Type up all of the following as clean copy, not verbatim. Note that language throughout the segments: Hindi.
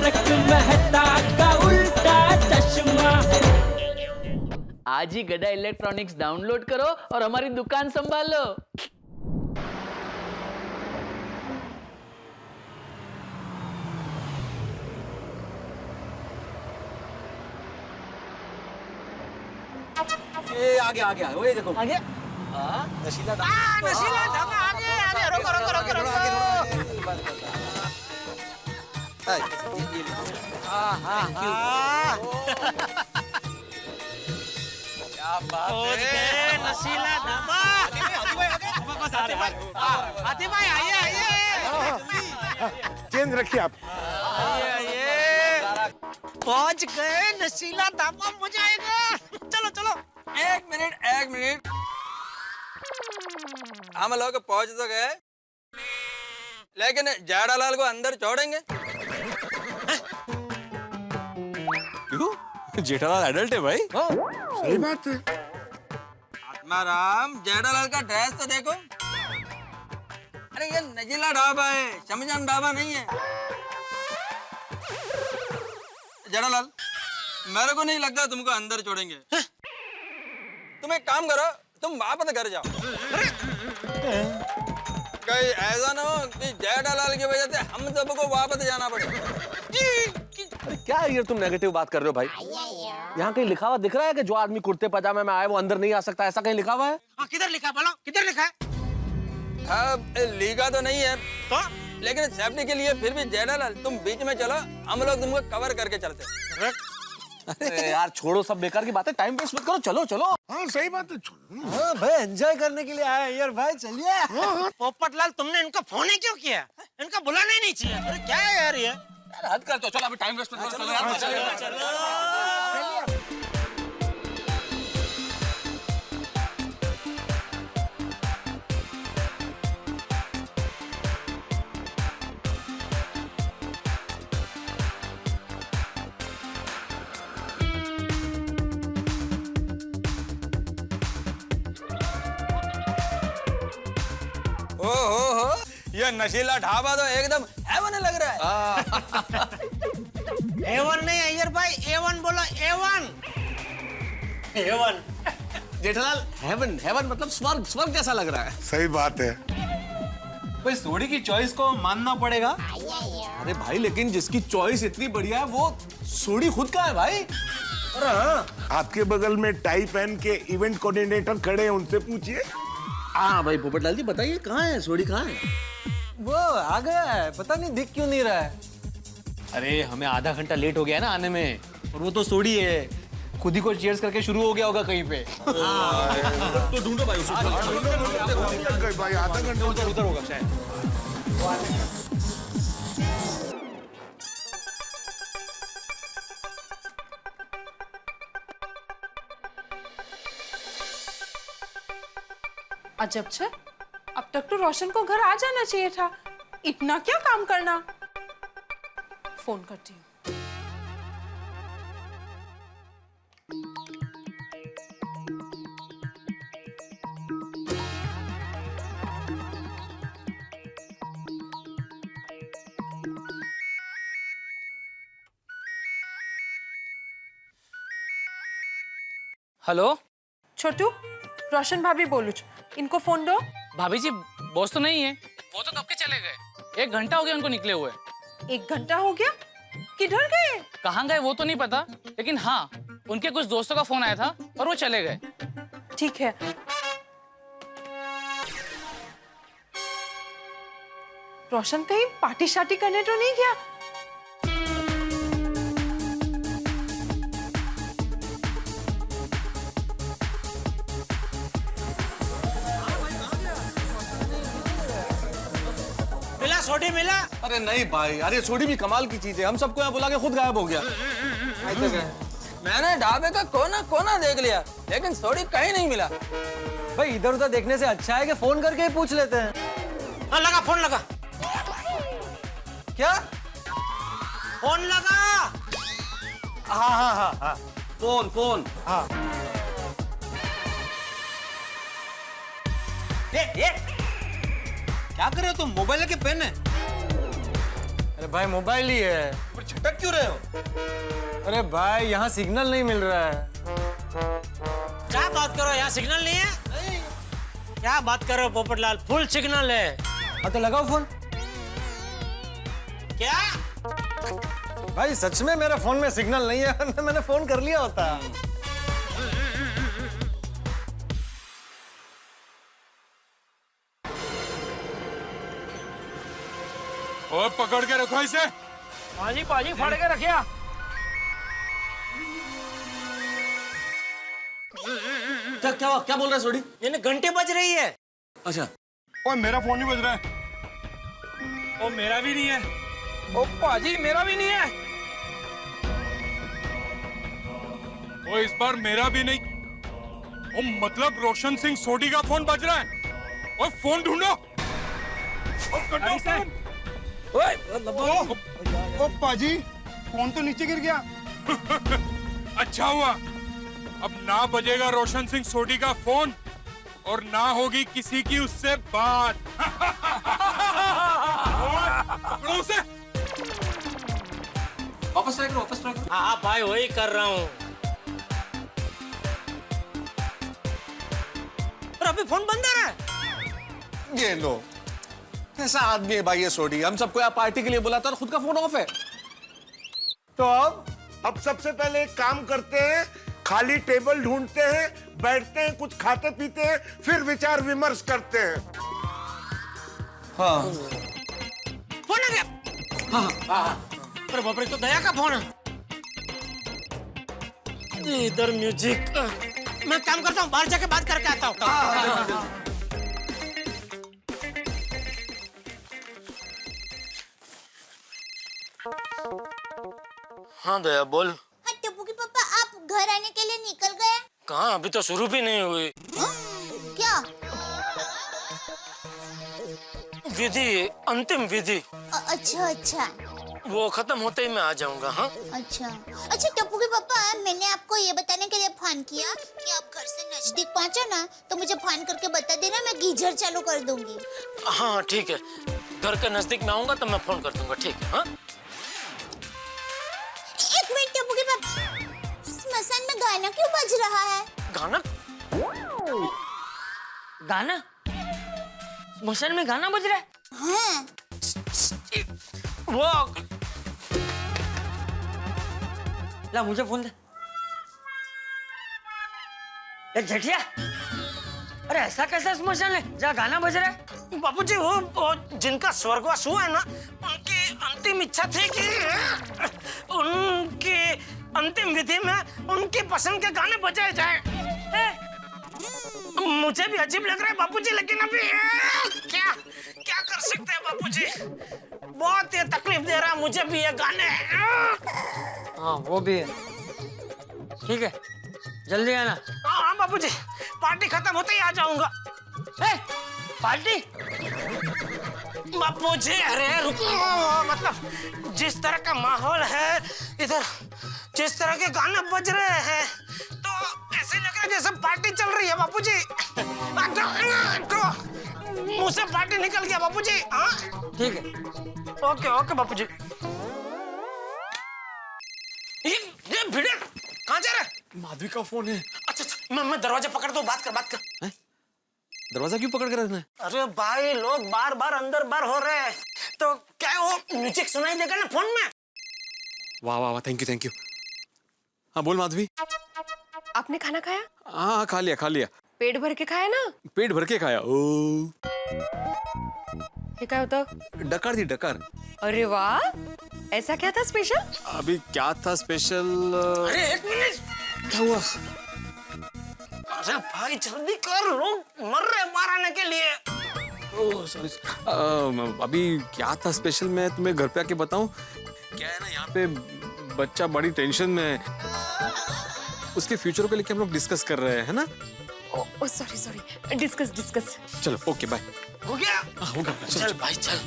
तारक मेहता का उल्टा चश्मा। आज ही गड़ा इलेक्ट्रॉनिक्स डाउनलोड करो और हमारी दुकान संभालो। ये आगे वो देखो आगे नशीला नशीला धागा आगे रुको क्या बात है नशीला धागा। हाथी भाई आइए चेंज रखिए आप। पहुंच गए नशीला धागा मजा आएगा। चलो एक मिनट हम लोग पहुंच तो गए, लेकिन जेठालाल को अंदर छोड़ेंगे? क्यों? जेठालाल एडल्ट है भाई। सही बात है। आत्माराम, जेठालाल का ड्रेस तो देखो। अरे ये नजीला ढाबा है, शमशान ढाबा नहीं है। जेठालाल, मेरे को नहीं लगता तुमको अंदर छोड़ेंगे। तुम एक काम करो, तुम वापस घर जाओ। कहीं ऐसा ना हो कि जेठालाल की वजह से हम सबको वापस जाना पड़े। अरे क्या ये तुम नेगेटिव बात कर रहे हो भाई? यहाँ कहीं लिखा हुआ दिख रहा है कि जो आदमी कुर्ते पजामे में आए वो अंदर नहीं आ सकता? ऐसा कहीं लिखा हुआ है? किधर लिखा बोलो, किधर लिखा है? अब लिखा तो नहीं है तो लेकिन सेफ्टी के लिए फिर भी जेठालाल तुम बीच में चलो, हम लोग तुमको कवर करके चलते। अरे यार छोड़ो सब बेकार की बातें, टाइम वेस्ट मत करो, चलो चलो। हाँ सही बात है। हाँ भाई एंजॉय करने के लिए आए यार भाई, चलिए। पोपटलाल तुमने इनको फोन ही क्यों किया? इनको बुलाना ही नहीं चाहिए। अरे क्या है यार ये? हद कर दो, चलो अभी टाइम वेस्ट मत करो, चलो यार। हो ये नशीला ढाबा तो एकदम हेवन लग रहा है। A1 नहीं अय्यर भाई, A1 बोलो, A1। जेठालाल हेवन हेवन मतलब स्वर्ग, स्वर्ग जैसा लग रहा है। सही बात है। भाई सोडी की चॉइस को मानना पड़ेगा। अरे भाई लेकिन जिसकी चॉइस इतनी बढ़िया है वो सोडी खुद का है भाई। अरे हाँ, आपके बगल में टाई पहन के इवेंट कोऑर्डिनेटर खड़े हैं, उनसे पूछिए। हाँ भाई पोपटलाल जी बताइए कहाँ है सोडी, कहाँ है? वो आ गया है, पता नहीं दिख क्यों नहीं रहा है। अरे हमें आधा घंटा लेट हो गया है ना आने में, और वो तो सोडी है, खुद ही को चीयर्स करके शुरू हो गया होगा कहीं पे। तो ढूंढो भाई उसे। भाई आधा घंटा उधर होगा शायद। अजब छे, अब तक तो रोशन को घर आ जाना चाहिए था। इतना क्या काम करना। फोन करती हूँ। हेलो छोटू, रोशन भाभी बोलू छू, इनको फोन दो। भाभी जी, बॉस तो नहीं है, वो तो कब के चले गए। 1 घंटा हो गया उनको निकले हुए। 1 घंटा हो गया? किधर गए? कहाँ गए वो तो नहीं पता, लेकिन हाँ उनके कुछ दोस्तों का फोन आया था और वो चले गए। ठीक है। रोशन कहीं पार्टी शार्टी करने तो नहीं गया? मिला सोडी मिला? अरे नहीं भाई, अरे सोडी भी कमाल की चीज है, हम सबको यहाँ बुला के खुद गायब हो गया। मैंने ढाबे का कोना कोना देख लिया, लेकिन सोडी कहीं नहीं मिला। भाई इधर उधर देखने से अच्छा है कि फोन करके ही पूछ लेते हैं। हाँ लगा, फोन लगा। क्या? फोन लगा। हाँ। Phone phone. हाँ। ये क्या कर रहे हो तुम? मोबाइल लेके पेन है? अरे भाई मोबाइल ही है। फिर छटक क्यों रहे हो? अरे भाई यहाँ सिग्नल नहीं मिल रहा है। क्या बात करो, यहाँ सिग्नल नहीं है? क्या बात कर रहे हो पोपटलाल, फुल सिग्नल है। हाँ तो लगाओ फोन। क्या? भाई सच में मेरे फोन में सिग्नल नहीं है, वरना मैंने फोन कर लिया होता। और पकड़ के रखो इसे। पाजी पाजी फाड़ के रखिया। क्या बोल रहा है सोडी? यानी घंटे बज रही है। अच्छा, और मेरा फोन नहीं बज रहा है। ओ मेरा भी नहीं है। ओ पाजी मेरा भी नहीं है। ओ इस बार मेरा भी नहीं। ओ मतलब रोशन सिंह सोडी का फोन बज रहा है। और फोन ढूंढो। ओ कटो फोन। ओ पाजी फोन तो नीचे गिर गया। अच्छा हुआ, अब ना बजेगा रोशन सिंह सोडी का फोन और ना होगी किसी की उससे बात। पकड़ो उसे। वापस ट्राई करो, वापस ट्राई करो। हाँ भाई वही कर रहा हूँ। पर अभी फोन बंद आ रहा है। ये लो, कैसा आदमी है भाई ये सोडी। हम सबको यहाँ पार्टी के लिए बुलाता और खुद का फोन ऑफ है। तो अब सबसे पहले एक काम करते हैं, खाली टेबल ढूंढते हैं, बैठते हैं, कुछ खाते पीते हैं, फिर विचार विमर्श करते हैं। हाँ फोन आ गया। हाँ। अरे बाप रे, तो दया का फोन है। इधर म्यूजिक। मैं काम करता हूँ, बाहर जाके बात करके आता हूँ। हाँ दया बोल। हाँ टप्पू के पापा, आप घर आने के लिए निकल गए? कहाँ, अभी तो शुरू भी नहीं हुई। क्या? विधि, अंतिम विधि। अच्छा अच्छा वो खत्म होते ही मैं आ जाऊंगा। हाँ अच्छा अच्छा टप्पू के पापा, मैंने आपको ये बताने के लिए फोन किया कि आप घर से नजदीक पहुंचो ना तो मुझे फोन करके बता देना, मैं गीजर चालू कर दूंगी। हाँ ठीक है, घर के नजदीक में आऊंगा तो मैं फोन कर दूंगा। ठीक है। हाँ एक मिनट टप्पू के पापा, स्मशान में गाना क्यों बज रहा है? गाना? गाना? स्मशान में गाना बज रहा है? हाँ। वो ला मुझे फोन दे। ये झटिया, अरे ऐसा कैसा स्मशान है जहाँ गाना बज रहा है? बापूजी वो जिनका स्वर्गवास हुआ है ना, उनकी अंतिम इच्छा थी कि उनकी अंतिम विधि में उनकी पसंद के गाने बजाए जाए। मुझे भी अजीब लग रहा है बापूजी, लेकिन अभी क्या क्या कर सकते हैं बापूजी। बहुत ये तकलीफ दे रहा है मुझे भी ये गाने। हाँ वो भी है। ठीक है, जल्दी आना। हाँ बापूजी, पार्टी खत्म होते ही आ जाऊंगा। पार्टी? बापूजी अरे रुको, मतलब जिस तरह का माहौल है इधर, जिस तरह के गाने बज रहे हैं, तो ऐसे लग रहा है जैसे पार्टी चल रही है बापूजी। तो मुंह से पार्टी निकल गया बापूजी। हाँ ठीक है। ओके ओके बापूजी। ये भिड़े कहाँ जा रहा है? माधवी का फोन है। अच्छा मैं दरवाजा पकड़ दो, बात कर। दरवाजा क्यों पकड़ के रखना है? अरे भाई लोग बार बार अंदर बार हो रहे हैं, तो क्या वो म्यूजिक सुनाई देगा ना फोन में? वाह वाह वाह, थैंक यू। हाँ बोल माधवी। आपने खाना खाया? हाँ खा लिया। पेट भर के खाया ना? पेट भर के खाया। ओ ये क्या होता? डकार थी, डकार। अरे वाह, ऐसा क्या था स्पेशल? अभी क्या था स्पेशल? अरे एक मिनट, क्या हुआ? अरे भाई जल्दी कर, लोग मर रहे बाहर आने के लिए। Oh sorry. अभी क्या था स्पेशल मैं तुम्हें घर पे आके बताऊं? क्या है ना, यहाँ पे बच्चा बड़ी टेंशन में है, उसके फ्यूचर को लेके हम लोग डिस्कस कर रहे हैं, है ना? Oh sorry, discuss. चलो ओके बाय। हो गया? होगा। चल भाई चल।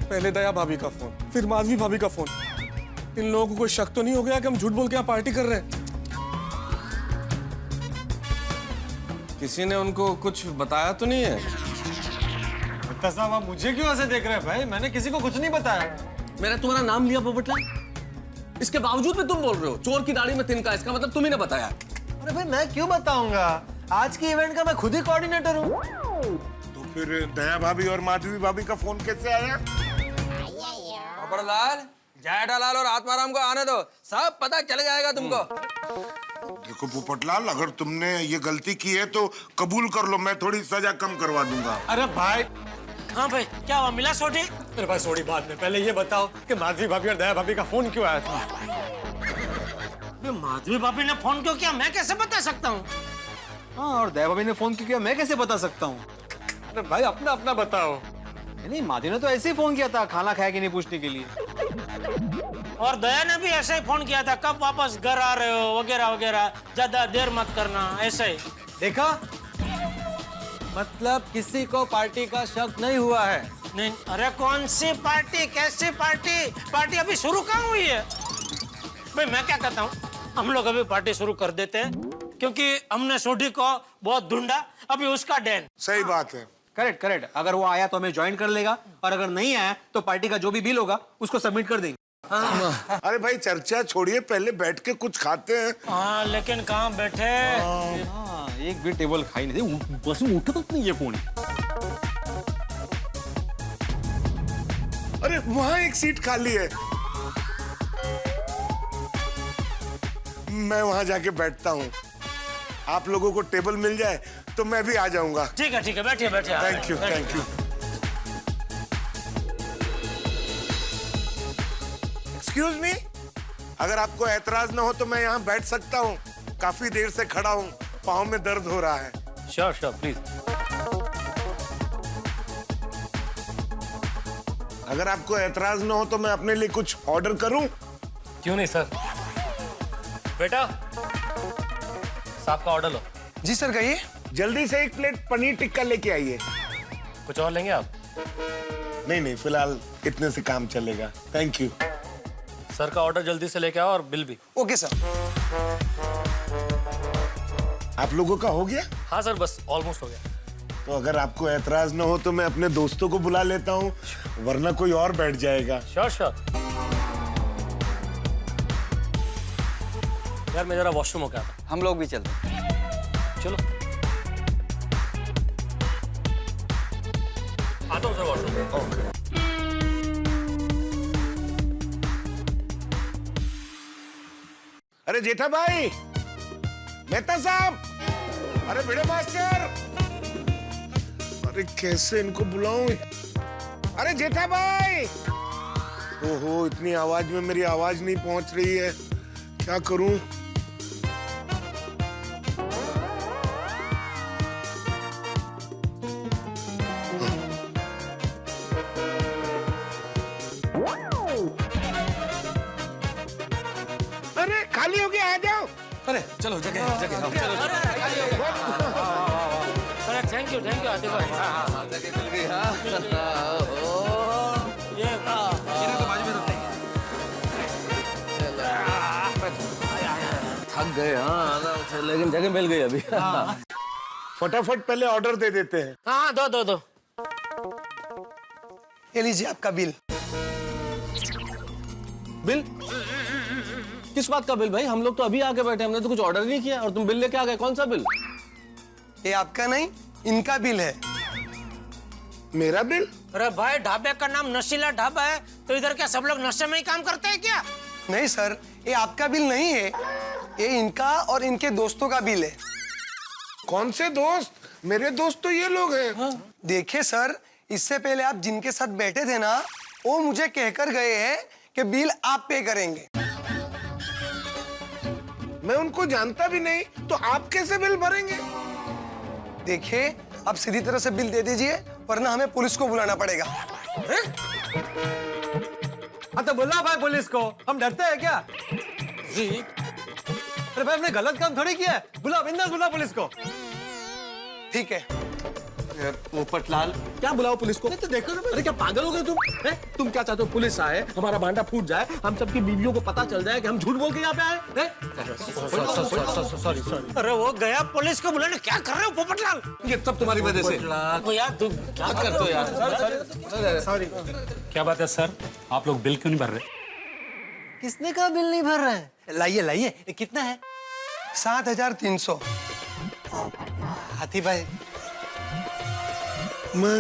पहले दया भाभी का फोन, फिर माधवी भाभी का फोन। इन लोगों को कोई शक तो नहीं हो गया कि हम झूठ बोल के यहाँ पार्टी कर रहे हैं? किसी ने उनको कुछ बताया तो नहीं है? मेहता साहब आप मुझे क्यों ऐसे देख रहे हैं भाई? मैंने किसी को कुछ नहीं बताया। मैंने तुम्हारा नाम लिया पोपटलाल, इसके बावजूद भी तुम बोल रहे हो चोर की दाढ़ी में तिनका, इसका मतलब तुम ही ने बताया। अरे भाई मैं क्यों बताऊंगा? आज की इवेंट का मैं खुद ही कोऑर्डिनेटर हूँ। तो फिर दया भाभी और माधवी भाभी का फोन कैसे आया? पोपटलाल, जेठालाल और आत्माराम को आने दो, सब पता चल जाएगा तुमको। देखो पोपटलाल, अगर तुमने ये गलती की है तो कबूल कर लो, मैं थोड़ी सजा कम करवा दूंगा। अरे भाई, हाँ भाई, क्या हुआ, मिला सोडी? अरे भाई सोडी बाद में, पहले ये बताओ कि माधवी भाभी और दया भाभी का फोन क्यों आया था? माधवी भाभी ने फोन क्यों किया, मैं कैसे बता सकता हूँ? हाँ, और दया भाभी ने फोन क्यों किया, मैं कैसे बता सकता हूँ? अरे भाई अपना अपना बताओ। नहीं, माधवी ने तो ऐसे ही फोन किया था, खाना खाया कि नहीं पूछने के लिए। और दया ने भी ऐसे ही फोन किया था, कब वापस घर आ रहे हो वगैरह वगैरह, ज्यादा देर मत करना, ऐसे ही। देखा, मतलब किसी को पार्टी का शक नहीं हुआ है। नहीं, अरे कौन सी पार्टी, कैसी पार्टी? पार्टी अभी शुरू कहाँ हुई है? भाई मैं क्या कहता हूँ, हम लोग अभी पार्टी शुरू कर देते हैं, क्योंकि हमने सोडी को बहुत ढूंढा, अभी उसका डैन। सही बात है। करेक्ट करेक्ट, अगर वो आया तो हमें ज्वाइन कर लेगा, और अगर नहीं आया तो पार्टी का जो भी बिल होगा उसको सबमिट कर देंगे। अरे भाई चर्चा छोड़िए, पहले बैठ के कुछ खाते हैं। हाँ, लेकिन कहाँ बैठे? हाँ, एक भी टेबल खाई नहीं थी, बस उठा तो नहीं ये फोन। अरे वहाँ एक सीट खाली है, मैं वहाँ जाके बैठता हूँ। आप लोगों को टेबल मिल जाए तो मैं भी आ जाऊंगा। ठीक है, बैठिए बैठिए। Thank you, thank you. Excuse me, अगर आपको ऐतराज ना हो तो मैं यहाँ बैठ सकता हूँ? काफी देर से खड़ा हूँ, पाँव में दर्द हो रहा है। Sure please. अगर आपको ऐतराज ना हो तो मैं अपने लिए कुछ ऑर्डर करूँ? क्यों नहीं सर। बेटा, साहब का ऑर्डर लो। जी सर, कहिए। जल्दी से एक प्लेट पनीर टिक्का लेके आइए। कुछ और लेंगे आप? नहीं, फिलहाल इतने से काम चलेगा, थैंक यू। सर का ऑर्डर जल्दी से लेके आओ, और बिल भी। Okay sir. आप लोगों का हो गया? हाँ सर, बस ऑलमोस्ट हो गया। तो अगर आपको ऐतराज ना हो तो मैं अपने दोस्तों को बुला लेता हूँ, वरना कोई और बैठ जाएगा। श्योर। यार मैं जरा वॉशरूम हो गया था। हम लोग भी चलते हैं। चलो, आता हूँ सर वॉशरूम। ओके। अरे जेठा भाई, मेहता साहब, अरे भिड़े मास्टर, अरे कैसे इनको बुलाऊं? अरे जेठा भाई, ओहो, इतनी आवाज में मेरी आवाज नहीं पहुंच रही है, क्या करूं? अरे खाली हो गया, आ जाओ। अरे चलो, जगह चलो। अरे थैंक यू आदित्य भाई। हाँ, जगह मिल गई। हाँ, ये थक गए। हाँ, लेकिन जगह मिल गई अभी। फटाफट पहले ऑर्डर दे देते हैं। हाँ, दो। ये लीजिए आपका बिल। बिल? किस बात का बिल भाई? हम लोग तो अभी आके बैठे, हमने तो कुछ ऑर्डर नहीं किया और तुम बिल लेके आ गए। कौन सा बिल? ये आपका नहीं, इनका बिल है। मेरा बिल? अरे भाई, ढाबे का नाम नशीला ढाबा है, तो इधर क्या सब लोग नशे में ही काम करते हैं क्या? नहीं सर, ये आपका बिल नहीं है, ये इनका और इनके दोस्तों का बिल है। कौन से दोस्त? मेरे दोस्त तो ये लोग हैं। हाँ। देखिए सर, इससे पहले आप जिनके साथ बैठे थे ना, वो मुझे कहकर गए हैं कि बिल आप पे करेंगे। मैं उनको जानता भी नहीं, तो आप कैसे बिल भरेंगे? देखिए, आप सीधी तरह से बिल दे दीजिए, वरना हमें पुलिस को बुलाना पड़ेगा। हाँ तो बुला भाई पुलिस को, हम डरते हैं क्या? जी। अरे भाई, हमने गलत काम थोड़ी किया है, बुला, बिंदास बुला पुलिस को। ठीक है, पोपटलाल क्या बुलाओ पुलिस को? तो देखो ना, अरे क्या पागल हो गए तुम? तुम क्या चाहते हो पुलिस आए, हमारा भांडा फूट जाए, हम सबकी बीवियों को पता चल जाए कि हम झूठ बोल के यहाँ पे आए? Sorry sorry. अरे वो गया पुलिस को बुलाने, क्या कर रहे हो पोपटलाल? ये सब तुम्हारी वजह से। यार तुम क्या करते हो यार? सॉरी। क्या बात है सर, आप लोग बिल क्यों नहीं भर रहे? किसने कहा बिल नहीं भर रहा है? लाइए लाइए, कितना है? 7,300। हाथी भाई मैं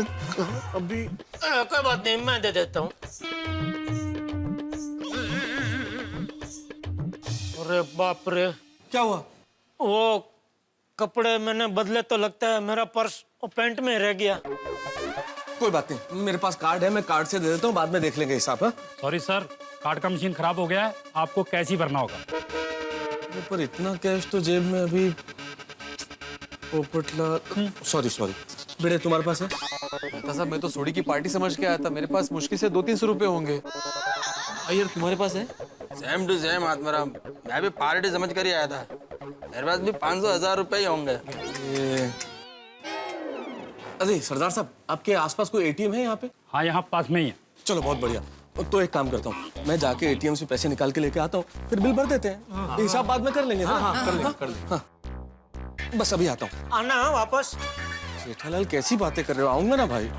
अभी कोई बात नहीं, मैं दे देता हूँ। अरे बाप रे, क्या हुआ? वो कपड़े मैंने बदले तो लगता है मेरा पर्स और पैंट में रह गया। कोई बात नहीं, मेरे पास कार्ड है, मैं कार्ड से दे देता हूँ, बाद में देख लेंगे हिसाब। सॉरी सर, कार्ड का मशीन खराब हो गया है, आपको कैश ही भरना होगा। पर इतना कैश तो जेब में अभी। Popatlal sorry sorry. बेटे तुम्हारे पास है? साहब मैं तो सोडी की पार्टी समझ के आया था, मेरे पास मुश्किल से 200-300 रुपए होंगे। अय्यर तुम्हारे पास है? सेम टू सेम आत्माराम, मैं भी पार्टी समझ कर ही आया था। मेरे पास भी 500-1000 रुपए ही होंगे। अरे सरदार साहब, आपके आसपास कोई एटीएम है यहाँ पे? हाँ, यहाँ पास में ही है। चलो बहुत बढ़िया। तो एक काम करता हूँ, मैं जाके एटीएम से पैसे निकाल के लेके आता हूँ, फिर बिल भर देते हैं। हिसाब बाद में कर लेंगे। कर लेंगे। हाँ। बस अभी आता हूँ। आना वापस। जेठालाल कैसी बातें कर रहे हो? आऊंगा ना भाई।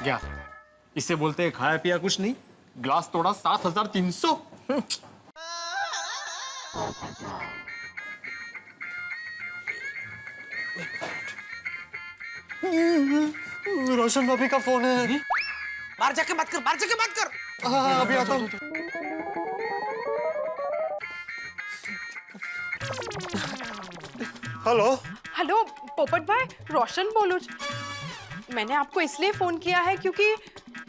क्या इसे बोलते हैं खाया पिया कुछ नहीं? ग्लास तोड़ा 7,300। रोशन भाभी का फोन है। बाहर जाके बात कर, बाहर जाके बात कर। हाँ अभी आता हूँ। हेलो हेलो पोपट भाई, रोशन बोलो। मैंने आपको इसलिए फोन किया है क्योंकि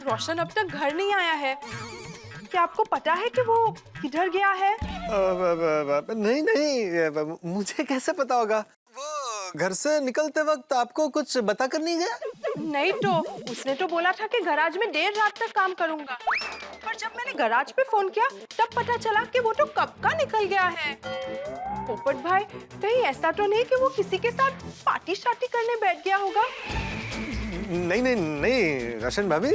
रोशन अब तक घर नहीं आया है। क्या आपको पता है कि वो किधर गया है? नहीं नहीं, मुझे कैसे पता होगा? वो घर से निकलते वक्त आपको कुछ बता कर नहीं गया? नहीं तो उसने तो बोला था कि गराज में देर रात तक काम करूंगा, पर जब मैंने गराज पे फोन किया तब पता चला कि वो तो कब का निकल गया है। पोपट भाई, कहीं ऐसा तो नहीं कि वो किसी के साथ पार्टी शार्टी करने बैठ गया होगा? नहीं नहीं नहीं रोशन भाभी,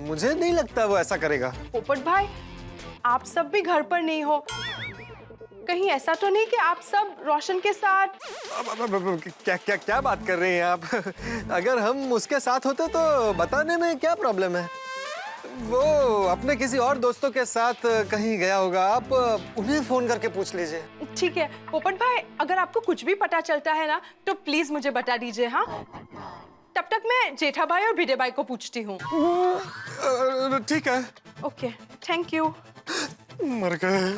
मुझे नहीं लगता वो ऐसा करेगा। पोपट भाई, आप सब भी घर पर नहीं हो, कहीं ऐसा तो नहीं कि आप सब रोशन के साथ? क्या क्या क्या बात कर रही हैं आप? अगर हम उसके साथ होते तो बताने में क्या प्रॉब्लम है? वो अपने किसी और दोस्तों के साथ कहीं गया होगा, आप उन्हें फोन करके पूछ लीजिए। ठीक है पोपट भाई, अगर आपको कुछ भी पता चलता है ना तो प्लीज मुझे बता दीजिए। हाँ, तब तक मैं जेठा भाई और भिडे भाई को पूछती हूँ। ठीक है। Okay, thank you. मर गए।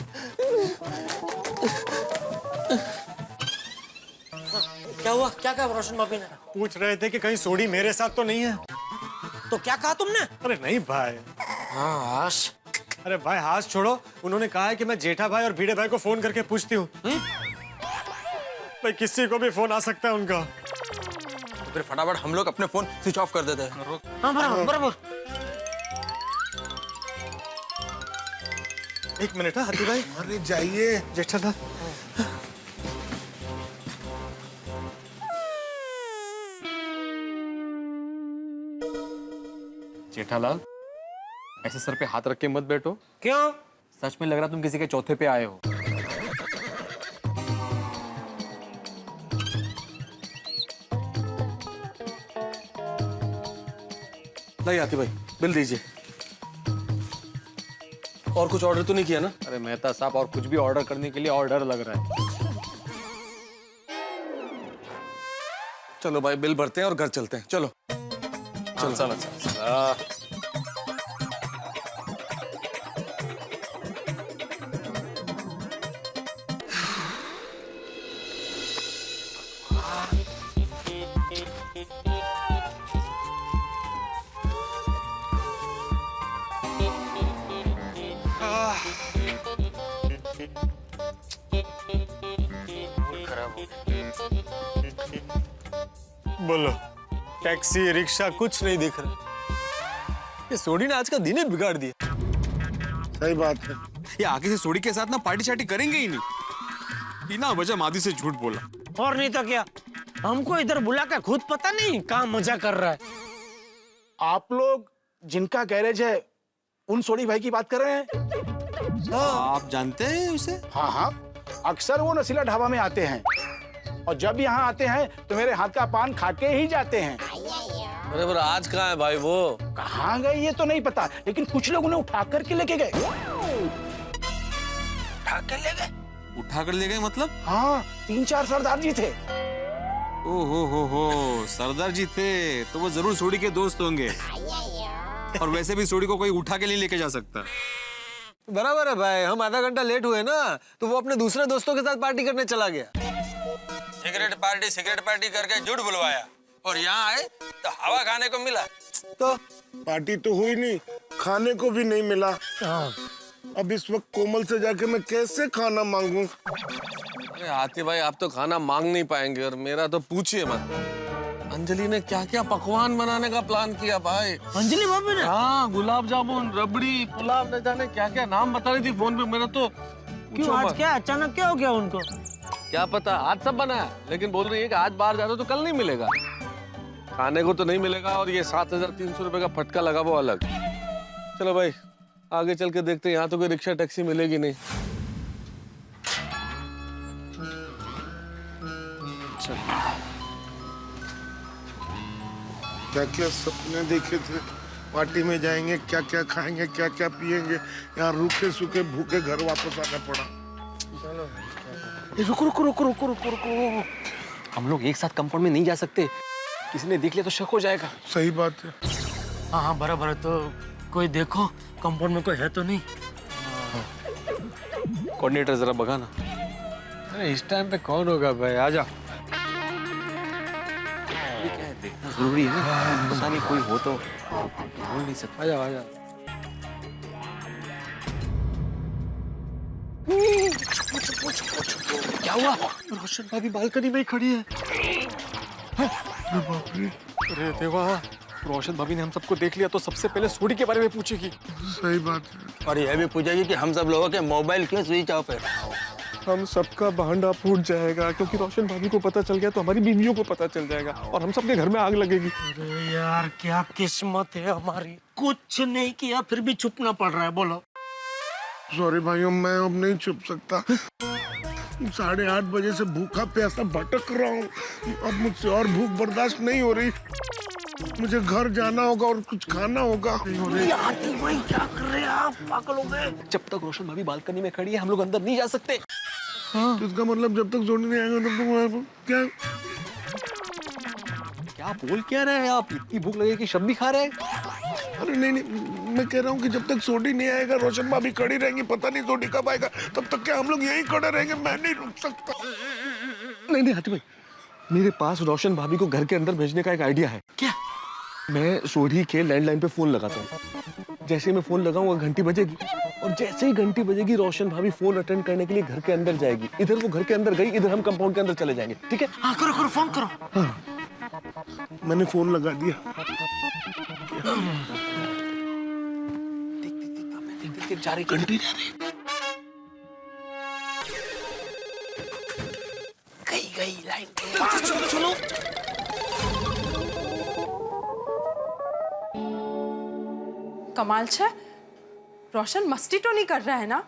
क्या हुआ? क्या कहा रोशन भाभी ने? पूछ रहे थे कि कहीं सोडी मेरे साथ तो नहीं है। तो क्या कहा तुमने? अरे नहीं भाई। हाँ अरे भाई हाथ छोड़ो, उन्होंने कहा है कि मैं जेठा भाई और भिडे भाई को फोन करके पूछती हूँ। भाई किसी को भी फोन आ सकता है उनका। तो फिर फटाफट हम लोग अपने फोन स्विच ऑफ कर देते हैं। हाँ बराबर बराबर। एक मिनट है हाथी भाई। अरे जाइए जेठालाल। जेठालाल, ऐसे सर पे हाथ रख के मत बैठो। क्यों? सच में लग रहा तुम किसी के चौथे पे आए हो। नहीं आती भाई, बिल दीजिए। और कुछ ऑर्डर तो नहीं किया ना? अरे मेहता साहब, और कुछ भी ऑर्डर करने के लिए और डर लग रहा है। चलो भाई, बिल भरते हैं और घर चलते हैं। चलो चलो चलो। बोलो, टैक्सी रिक्शा कुछ नहीं दिख रहा। ये सोडी ने आज का दिन ही बिगाड़ दिया। सही बात है। ये आगे से सोडी के साथ ना पार्टी शार्टी करेंगे ही नहीं। बिना वजह मादी से झूठ बोला। और नहीं तो क्या, हमको इधर बुला कर खुद पता नहीं कहाँ मजा कर रहा है। आप लोग जिनका गैरेज है उन सोडी भाई की बात कर रहे हैं? आप जानते हैं उसे? हाँ हाँ, अक्सर वो नसीला ढाबा में आते हैं और जब यहाँ आते हैं तो मेरे हाथ का पान खा के ही जाते हैं। अरे पर आज कहाँ है भाई वो? कहाँ गए ये तो नहीं पता, लेकिन कुछ लोग उन्हें उठा करके लेके गए। उठा कर ले गए? उठा कर ले गए मतलब? हाँ, 3-4 सरदार जी थे। हो सरदार जी थे तो वो जरूर सोडी के दोस्त होंगे। और वैसे भी सोडी को कोई उठा के नहीं लेके जा सकता। बराबर है भाई, हम आधा घंटा लेट हुए ना तो वो अपने दूसरे दोस्तों के साथ पार्टी करने चला गया। सिगरेट पार्टी करके झूठ बुलवाया और यहाँ आए तो हवा खाने को मिला। तो पार्टी तो हुई नहीं, खाने को भी नहीं मिला। अब इस वक्त कोमल से जाके मैं कैसे खाना मांगूं? अरे हाथी भाई आप तो खाना मांग नहीं पाएंगे और मेरा तो पूछिए मत। अंजलि ने क्या क्या पकवान बनाने का प्लान किया भाई। अंजलि भाभी ने? हाँ, गुलाब जामुन, रबड़ी, पुलाव, न जाने क्या क्या नाम बता रही थी फोन पे। मेरा तो क्यों आज क्या अचानक क्या हो गया उनको? क्या पता, आज सब बना है लेकिन बोल रही है कि आज बाहर जा रहे हो तो कल नहीं मिलेगा। खाने को तो नहीं मिलेगा और ये 7,300 रुपए का फटका लगा वो अलग। चलो भाई आगे चल के देखते हैं, यहाँ तो कोई रिक्शा टैक्सी मिलेगी नहीं। क्या क्या सपने देखे थे, पार्टी में जाएंगे, क्या क्या खाएंगे, क्या क्या पिएंगे, यहाँ रूखे सूखे भूखे घर वापस आना पड़ा। रुको। हम लोग एक साथ कंपाउंड में नहीं जा सकते, किसी ने देख लिया तो शक हो जाएगा। सही बात है। हाँ बराबर है। तो कोई देखो कंपाउंड में कोई है तो नहीं। कोऑर्डिनेटर जरा बगा ना। अरे इस टाइम पे कौन होगा भाई, आजा। जरूरी है ना, पता नहीं कोई हो तो बोल नहीं सकता। आजा। क्या हुआ? रोशन भाभी बालकनी में ही खड़ी है। अरे देवा, रोशन भाभी ने हम सबको देख लिया तो सबसे पहले सोडी के बारे में पूछेगी। सही बात है। और यह भी पूछेगी कि हम सब लोगों के मोबाइल क्यों स्विच ऑफ है। हम सबका भांडा फूट जाएगा क्योंकि रोशन भाभी को पता चल गया तो हमारी बीवियों को पता चल जाएगा और हम सबके घर में आग लगेगी। अरे यार क्या किस्मत है हमारी, कुछ नहीं किया फिर भी छुपना पड़ रहा है। बोलो। सॉरी भाइयों, मैं अब नहीं छुप सकता। 8:30 बजे से भूखा प्यासा भटक रहा हूँ, अब मुझसे और भूख बर्दाश्त नहीं हो रही। मुझे घर जाना होगा और कुछ खाना होगा। यार भाई क्या कर रहे हैं आप, पागल हो गए? जब तक रोशन भाभी बालकनी में खड़ी है हम लोग अंदर नहीं जा सकते। हाँ। तो इसका मतलब जब तक सोडी नहीं आएगा तब तक क्या क्या बोल क्या रहे हैं आप? इतनी भूख लगे कि शब्द भी खा रहे हैं? अरे नहीं, मैं कह रहा हूँ कि जब तक सोडी नहीं आएगा रोशन भाभी खड़ी रहेंगी, पता नहीं सोडी कब आएगा, तब तक क्या हम लोग यहीं खड़े रहेंगे? मैं नहीं रुक सकता। नहीं हाथी भाई, मेरे पास रोशन भाभी को घर के अंदर भेजने का एक आइडिया है। क्या? मैं सोडी के लैंडलाइन पे फोन लगाता हूँ। जैसे मैं फोन लगाऊंगा घंटी बजेगी और जैसे ही घंटी बजेगी रोशन भाभी फोन अटेंड करने के लिए घर के अंदर जाएगी। इधर वो घर के अंदर गई, इधर हम कंपाउंड के अंदर चले जाएंगे। ठीक है? हाँ करो फोन करो। हाँ। मैंने फोन लगा दिया। देख जा रही घंटी जा रही। गई लाइन। सुनो कमाल छे, रोशन मस्ती तो नहीं कर रहा है ना?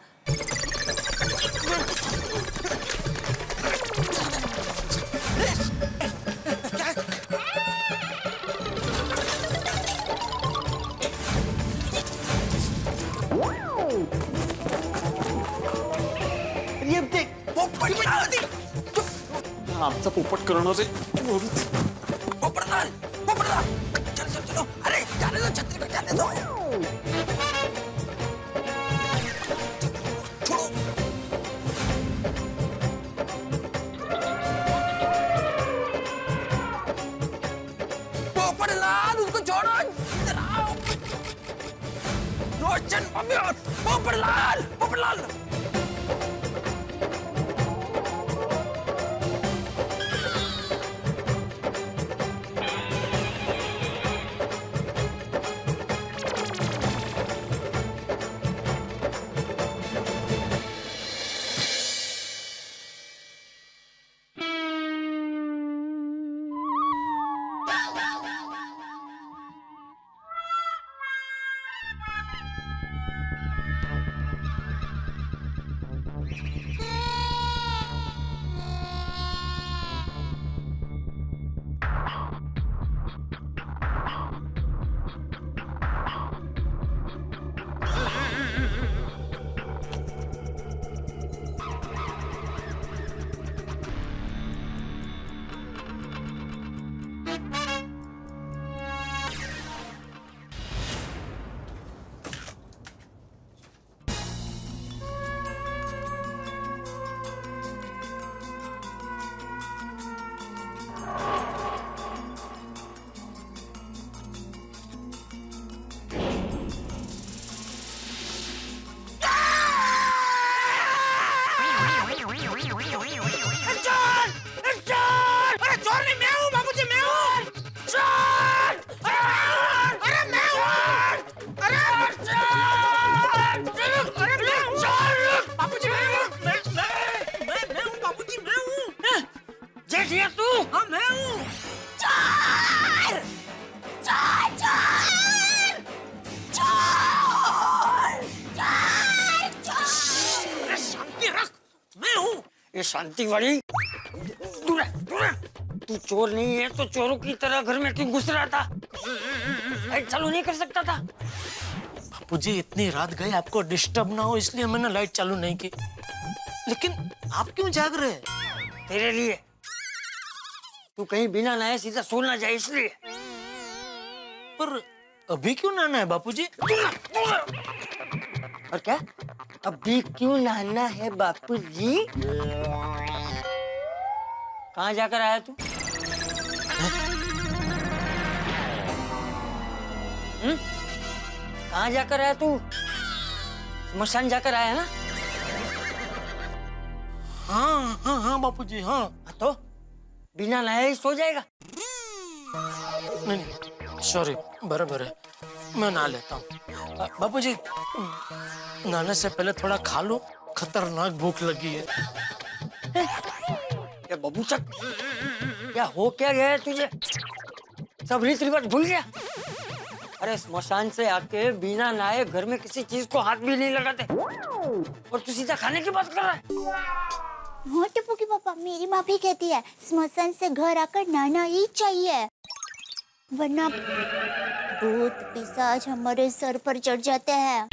ये देख आमचा पोपट करणं से पोपटलाल चलो अरे जाने दो, छतरी को जाने दो। छोड़ो। पोपटलाल उसको छोड़ो, इधर आओ। रोशन मम्मी और पोपटलाल। शांति वाली, दूर रह, दूर रह। तू चोर नहीं है तो चोरों की तरह घर में क्यों घुस रहा था? लाइट चालू नहीं कर सकता था? बापूजी इतनी रात गए आपको डिस्टर्ब ना हो इसलिए मैंने लाइट चालू नहीं की। लेकिन आप क्यों जाग रहे हैं? तेरे लिए। तू कहीं बिना नहाए सीधा सो ना जाए इसलिए। पर अभी क्यों नहाना है बापूजी? और क्या? अभी क्यों नहाना है बापूजी? कहाँ जाकर आया तू? कहाँ जाकर आया तू? स्मशान जाकर आया ना? हाँ हाँ हाँ बापूजी हाँ। तो बिना नहाए ही सो जाएगा? नहीं सॉरी, बराबर है, मैं नहा लेता हूँ। बापूजी नहाने से पहले थोड़ा खा लो, खतरनाक भूख लगी है। क्या बबूचक, क्या हो क्या गया है तुझे? सब रीत रिवाज भूल गया? अरे स्मशान से आके बिना नहाए घर में किसी चीज को हाथ भी नहीं लगाते और तू सीधा खाने की बात कर रहा है। हाँ टप्पू के पापा, मेरी माँ भी कहती है स्मशान से घर आकर नहाना ही चाहिए, वरना भूत पिशाच हमारे सर पर चढ़ जाते हैं।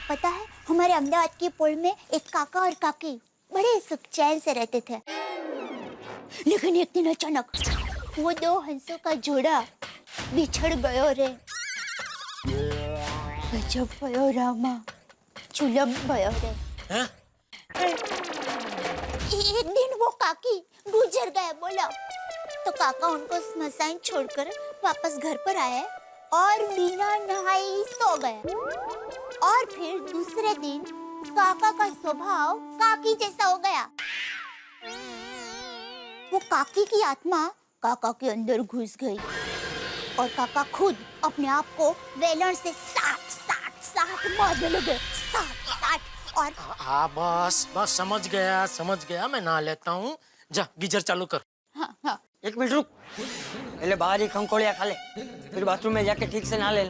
पता है हमारे अहमदाबाद की पुल में एक काका और काकी बड़े सुख चैन से रहते थे, लेकिन एक दिन अचानक वो दो हंसों का जोड़ा बिछड़ गयो रे। गजब भयो रामा, चुलम भयो रे। एक दिन वो काकी गुजर गए बोला, तो काका उनको स्मशान छोड़कर वापस घर पर आए और बिना नहाए ही सो गए। और फिर दूसरे दिन काका का स्वभाव काकी जैसा हो गया। वो काकी की आत्मा काका के अंदर घुस गई और काका खुद अपने आप को वेलण से साठ मारने लगे। साठ और हाँ बस बस समझ गया, मैं नहा लेता हूँ। जा गीजर चालू कर। हाँ हाँ। एक मिनट रुक, पहले बाहर ही खंकोड़िया खा ले, फिर बाथरूम में जाके ठीक से नहा ले।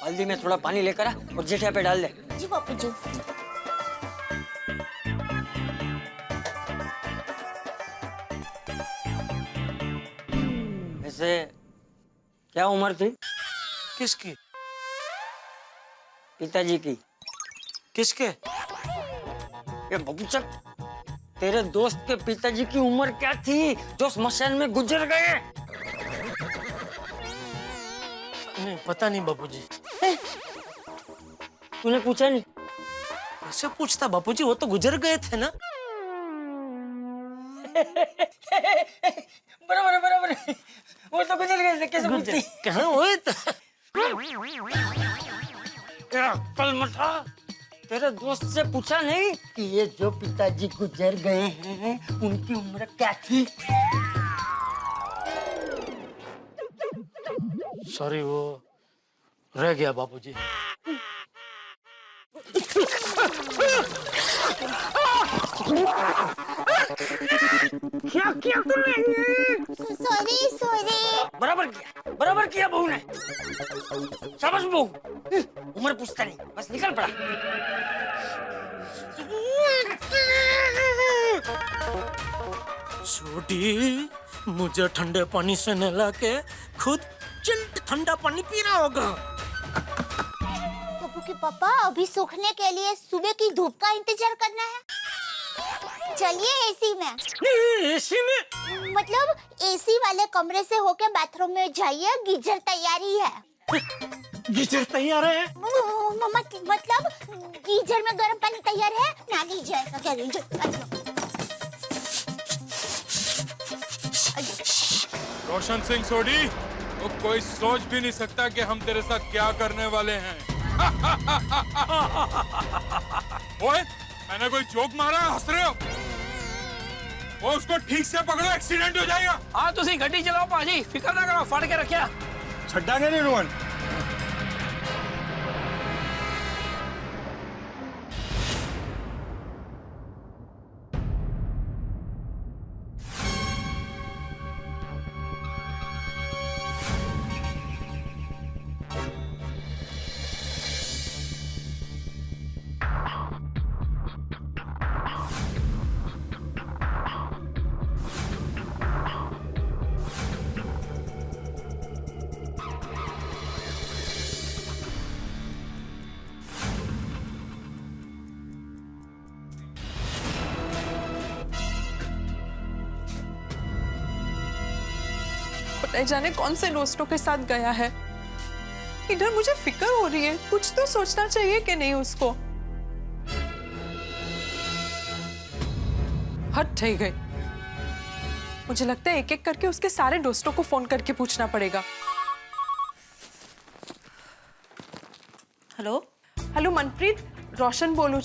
हल्दी में थोड़ा पानी लेकर आ और जेठिया पे डाल दे। जी बापू जी। वैसे क्या उम्र थी? किसकी? पिताजी की। किसके? ये बबूचक, तेरे दोस्त के पिताजी की उम्र क्या थी जो स्मशान में गुजर गए? नहीं पता नहीं बापूजी। तूने पूछा नहीं? कैसे पूछता बापूजी, वो तो गुजर गए थे ना। बराबर वो तो गुजर गए थे, कैसे पूछती? कहाँ हुए तो? कल मठा, तेरे दोस्त से पूछा नहीं कि ये जो पिताजी गुजर गए हैं उनकी उम्र क्या थी? सॉरी, वो रह गया बापूजी। क्या किया तूने? सॉरी। बराबर किया बहू ने। शाबाश बहू। उम्र पूछता नहीं, बस निकल पड़ा। छोटी, मुझे ठंडे पानी से नहला के खुद चिल्ड ठंडा पानी पी रहा होगा। टप्पू के पापा, अभी सूखने के लिए सुबह की धूप का इंतजार करना है। चलिए एसी में। एसी में? मतलब एसी वाले कमरे से होके बाथरूम में जाइए, गीजर तैयारी है। गीजर तैयार है? मतलब गीजर में गर्म पानी तैयार है ना? गीजर। रोशन सिंह सोडी, तो कोई सोच भी नहीं सकता कि हम तेरे साथ क्या करने वाले हैं। ओए, मैंने कोई जोक मारा, हंस रहे हो? वो उसको ठीक से पकड़ो, एक्सीडेंट हो जाएगा। हाँ तुसी गड्डी चलाओ पाजी, फिक्र ना करो, फड़ के रखिया। छड्डा नहीं रोहन। पता जाने कौन से दोस्तों के साथ गया है। इधर मुझे फिक्र हो रही है, कुछ तो सोचना चाहिए कि नहीं उसको। हद થઈ गई। मुझे लगता है एक एक करके उसके सारे दोस्तों को फोन करके पूछना पड़ेगा। हेलो हेलो मनप्रीत, रोशन बोलूं।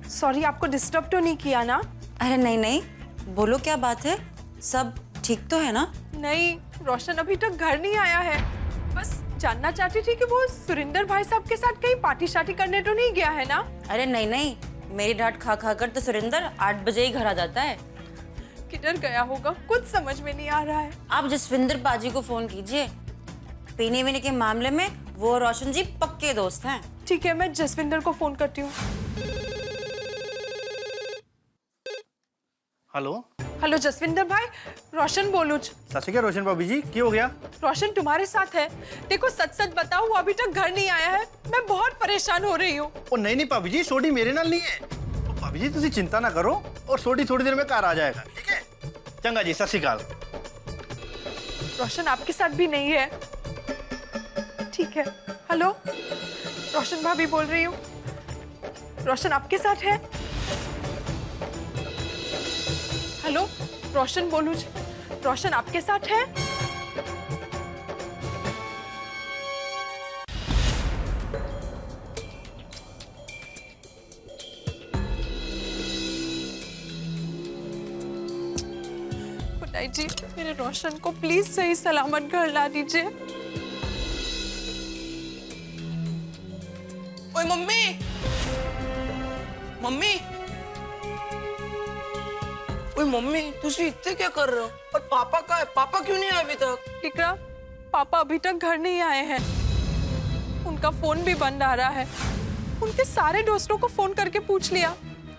सॉरी, आपको डिस्टर्ब तो नहीं किया ना? अरे नहीं नहीं, बोलो क्या बात है, सब ठीक तो है ना? नहीं, रोशन अभी तक घर नहीं आया है। बस जानना चाहती थी कि वो सुरिंदर भाई साहब के साथ कहीं पार्टी शार्टी करने तो नहीं गया है ना? अरे नहीं नहीं, मेरी डांट खा खा कर तो सुरिंदर 8 बजे ही घर आ जाता है। किधर गया होगा, कुछ समझ में नहीं आ रहा है। आप जसविंदर बाजी को फोन कीजिए, पीने वीने के मामले में वो रोशन जी पक्के दोस्त हैं। ठीक है, मैं जसविंदर को फोन करती हूँ। हेलो हेलो जसविंदर भाई, रोशन बोलूं। सत श्री अकाल रोशन भाभी जी, की हो गया? रोशन तुम्हारे साथ है। देखो सच सच बताओ, वो अभी तक घर नहीं आया है। मैं बहुत परेशान हो रही हूँ। ओ नहीं नहीं भाभी जी, सोडी मेरे नाल नहीं है। तो भाभी जी तुसी चिंता ना करो, और सोडी थोड़ी देर में घर आ जाएगा, ठीक है? चंगा जी, सत श्री अकाल। रोशन आपके साथ भी नहीं है? ठीक है। हेलो, रोशन भाभी बोल रही हूँ। रोशन आपके साथ है? हेलो, रोशन बोलूं। रोशन आपके साथ है? खुदाई जी, मेरे रोशन को प्लीज सही सलामत घर ला दीजिए। ओए मम्मी, मम्मी, ओए मम्मी, तुसी इतने क्या कर रहे हो? और पापा का है? पापा क्यों नहीं आए अभी तक? इकरा, पापा अभी तक घर नहीं आए हैं। उनका फोन भी बंद आ रहा है। उनके सारे दोस्तों को फोन करके पूछ लिया,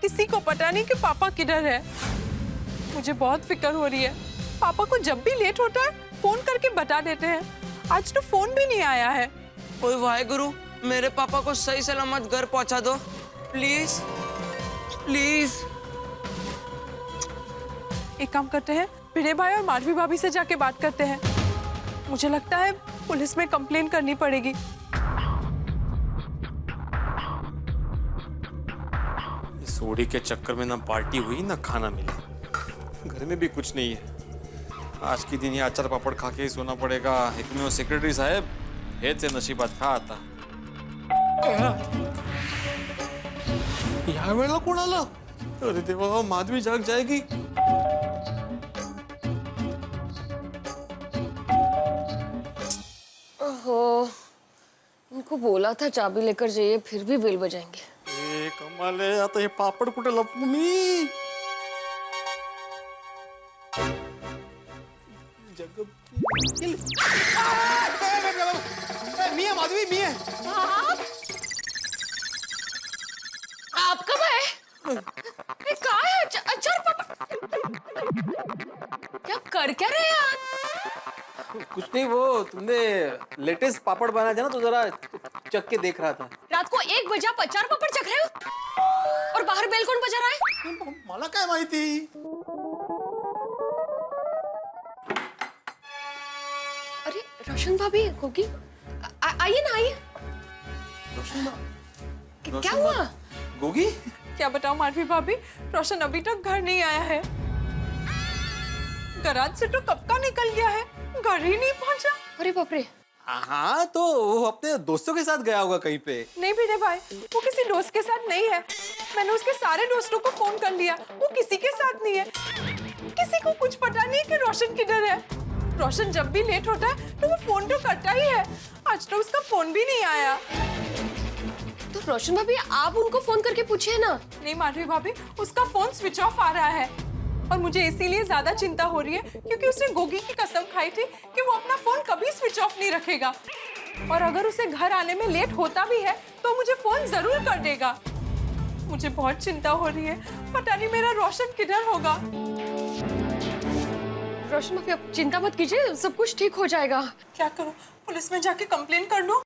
किसी को पता नहीं कि पापा किधर है। मुझे बहुत फिक्र हो रही है। पापा को जब भी लेट होता है फोन करके बता देते हैं। आज तो फोन भी नहीं आया है। ओए वाहेगुरु, मेरे पापा को सही सलामत घर पहुंचा दो, प्लीज प्लीज। एक काम करते हैं, भिड़े भाई और माधवी भाभी से जाके बात करते हैं। मुझे लगता है पुलिस में कंप्लेन करनी पड़ेगी। सोडी के चक्कर में ना पार्टी हुई ना खाना मिला, घर में भी कुछ नहीं है। आज की दिन ये अचार पापड़ खा के ही सोना पड़ेगा। एक में वो सेक्रेटरी साहब हे से नशीबात खा आता। या वेळेला कोण आलं? अरे देवा, माधवी जाग जाएगी। ओहो, इनको बोला था चाबी लेकर जाइए, फिर भी बेल बजाएंगे। ए कमाल आहे, आता हे पापड कुठे लपवू मी? मी है माधवी, मी है। आप कब आए? कहाँ है अचार पापा? क्या कर क्या रहे हैं आप? कुछ नहीं, वो तुमने लेटेस्ट पापड़ बनाया था ना, तो जरा चख के देख रहा था। रात को 1 बजे आप अचार पापड़ चख रहे हो और बाहर बेल कौन बजा रहा है? मला काय माहिती? अरे रोशन भाभी, गोगी, आइए ना, आइए। क्या हुआ? गोगी? क्या बताऊं माधवी भाभी, रोशन अभी तक घर नहीं आया है। गराज से तो कब का निकल गया है, घर ही नहीं पहुंचा। अरे बाप रे। हाँ, तो वो अपने दोस्तों के साथ गया होगा कहीं पे। नहीं भिड़े भाई, वो किसी दोस्त के साथ नहीं है। मैंने उसके सारे दोस्तों को फोन कर लिया, वो किसी के साथ नहीं है। किसी को कुछ पता नहीं कि रोशन किधर है। रोशन जब भी लेट होता है तो वो फोन तो करता ही है। आज तो उसका फोन भी नहीं आया। तो रोशन भाभी, आप उनको फोन करके पूछिए ना। नहीं माधवी भाभी, उसका फोन स्विच ऑफ आ रहा है और मुझे इसीलिए ज्यादा चिंता हो रही है क्योंकि उसने गोगी की कसम खाई थी कि वो अपना फोन कभी स्विच ऑफ नहीं रखेगा और अगर उसे घर आने में लेट होता भी है तो मुझे फोन जरूर कर देगा। मुझे बहुत चिंता हो रही है, पता नहीं मेरा रोशन किधर होगा। रोशन भाभी, आप चिंता मत कीजिए, सब कुछ ठीक हो जाएगा। क्या करूं, पुलिस में जाके कंप्लेन कर लूं?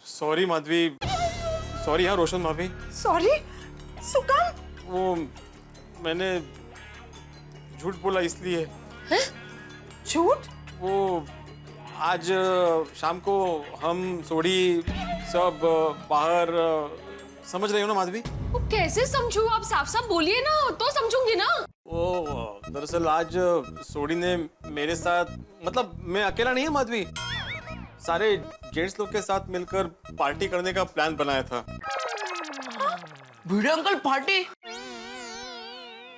Sorry Madhavi, sorry. हाँ रोशन भाभी, सॉरी। सुकम, वो मैंने झूठ बोला इसलिए। झूठ? वो आज शाम को हम सोडी सब बाहर, समझ रही हो ना माधवी? वो कैसे समझू? आप साफ साफ बोलिए ना तो समझूंगी ना। वो दरअसल आज सोडी ने मेरे साथ, मतलब मैं अकेला नहीं है माधवी, सारे जेंट्स लोग के साथ मिलकर पार्टी करने का प्लान बनाया था। भिड़े अंकल पार्टी?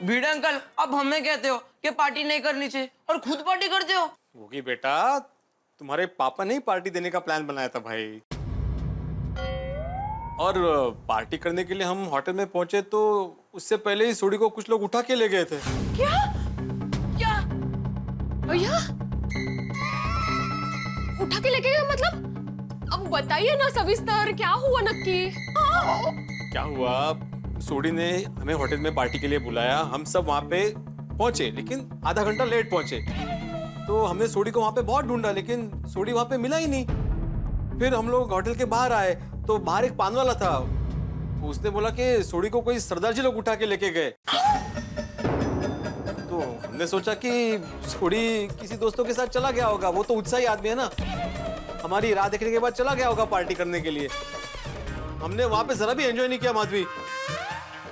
भिड़े अंकल अब हमें कहते हो कि पार्टी नहीं करनी चाहिए और खुद पार्टी करते हो? होगी बेटा, तुम्हारे पापा ने ही पार्टी देने का प्लान बनाया था भाई। और पार्टी करने के लिए हम होटल में पहुंचे तो उससे पहले ही सोडी को कुछ लोग उठा के ले गए थे। क्या? क्या? भैया उठा के लेके गए मतलब? अब बताइए ना सविस्तर, क्या हुआ नक्की? क्या हुआ, सोडी ने हमें होटल में पार्टी के लिए बुलाया, हम सब वहां पे पहुंचे लेकिन आधा घंटा लेट पहुंचे। तो हमने सोडी को वहां पे बहुत ढूंढा लेकिन सोडी वहां पे मिला ही नहीं। फिर हम लोग होटल के बाहर आए तो बाहर एक पान वाला था, उसने बोला कि सोडी को कोई सरदार जी लोग उठा के लेके गए। तो हमने सोचा कि सोडी किसी दोस्तों के साथ चला गया होगा, वो तो उत्साही आदमी है ना, हमारी राह देखने के बाद चला गया होगा पार्टी करने के लिए। हमने वहां पे जरा भी एंजॉय नहीं किया माधवी,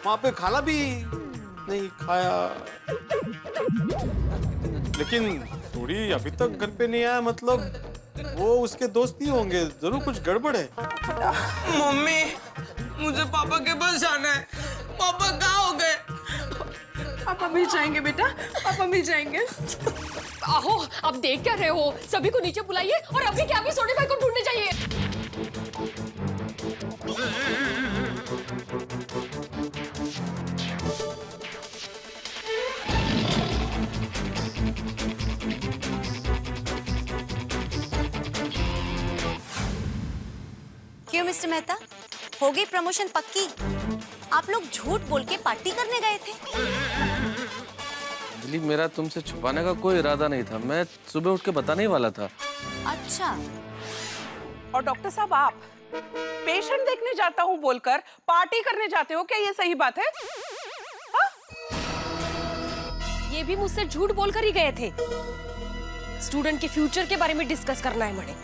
वहां पे खाना भी नहीं खाया। लेकिन सोडी अभी तक घर पे नहीं आया, मतलब वो उसके दोस्त नहीं होंगे, जरूर कुछ गड़बड़ है। मम्मी मुझे पापा के पास जाना है, पापा कहाँ हो गए? पापा मिल जाएंगे बेटा, पापा मिल जाएंगे। आहो, आप देख क्या रहे हो? सभी को नीचे बुलाइए और अभी क्या अभी सोडी भाई को ढूंढने जाइए। क्यों मिस्टर मेहता, हो गई प्रमोशन पक्की? आप लोग झूठ बोल के पार्टी करने गए थे। अंजलि, मेरा तुमसे छुपाने का कोई इरादा नहीं था, मैं सुबह उठ के बताने ही वाला था। अच्छा। और डॉक्टर साहब, आप पेशेंट देखने जाता हूँ बोलकर पार्टी करने जाते हो, क्या ये सही बात है? ये भी मुझसे झूठ बोलकर ही गए थे। स्टूडेंट के फ्यूचर के बारे में डिस्कस करना है मुझे।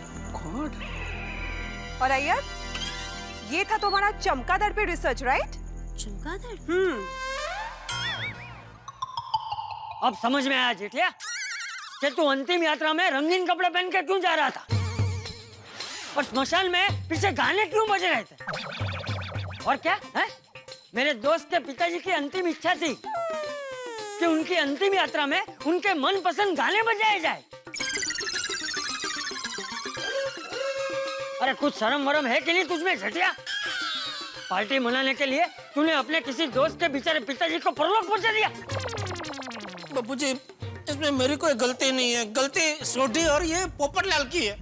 और अय्यर, ये था तुम्हारा चमगादड़ पे रिसर्च, राइट? चमगादड़? अब समझ में आया जेठिया कि तू अंतिम यात्रा में रंगीन कपड़े पहन के क्यों जा रहा था और स्मशान में पीछे गाने क्यों बज रहे थे। और क्या है, मेरे दोस्त के पिताजी की अंतिम इच्छा थी कि उनकी अंतिम यात्रा में उनके मनपसंद गाने बजाए जाए। अरे कुछ शर्म वरम है कि नहीं तुझमें झटिया? पार्टी मनाने के लिए तूने अपने किसी दोस्त के बेचारे पिताजी को परलोक पहुंचा दिया। बापूजी, इसमें मेरी कोई गलती नहीं है, गलती सोडी और ये पोपटलाल की है।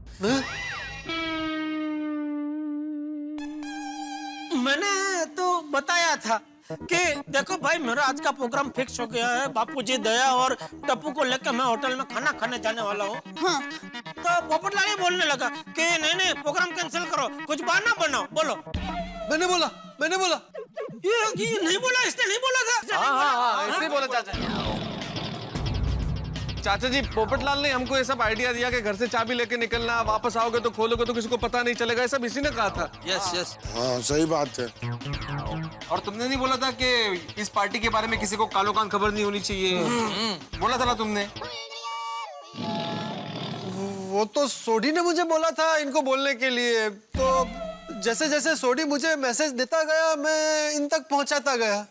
मैंने तो बताया था कि देखो भाई, मेरा आज का प्रोग्राम फिक्स हो गया है, बापूजी, दया और टप्पू को लेकर मैं होटल में खाना खाने जाने वाला हूँ। हाँ। तो पोपटलाल ही बोलने लगा कि नहीं प्रोग्राम कैंसिल करो, कुछ बहाना बनाओ। बोलो। मैंने बोला ये नहीं बोला, इसने नहीं बोला था। हाँ, ऐसे ही बोला चाचा जी। पोपटलाल ने हमको ये सब आइडिया दिया कि घर से चाबी लेके निकलना, वापस आओगे तो खोलोगे तो किसी को पता नहीं चलेगा, ये सब इसी ने कहा था। यस। हाँ सही बात है। और तुमने नहीं बोला था कि इस पार्टी के बारे में किसी को कालो कान खबर नहीं होनी चाहिए? बोला था ना तुमने। वो तो सोडी ने मुझे बोला था इनको बोलने के लिए, तो जैसे जैसे सोडी मुझे मैसेज देता गया मैं इन तक पहुंचाता गया।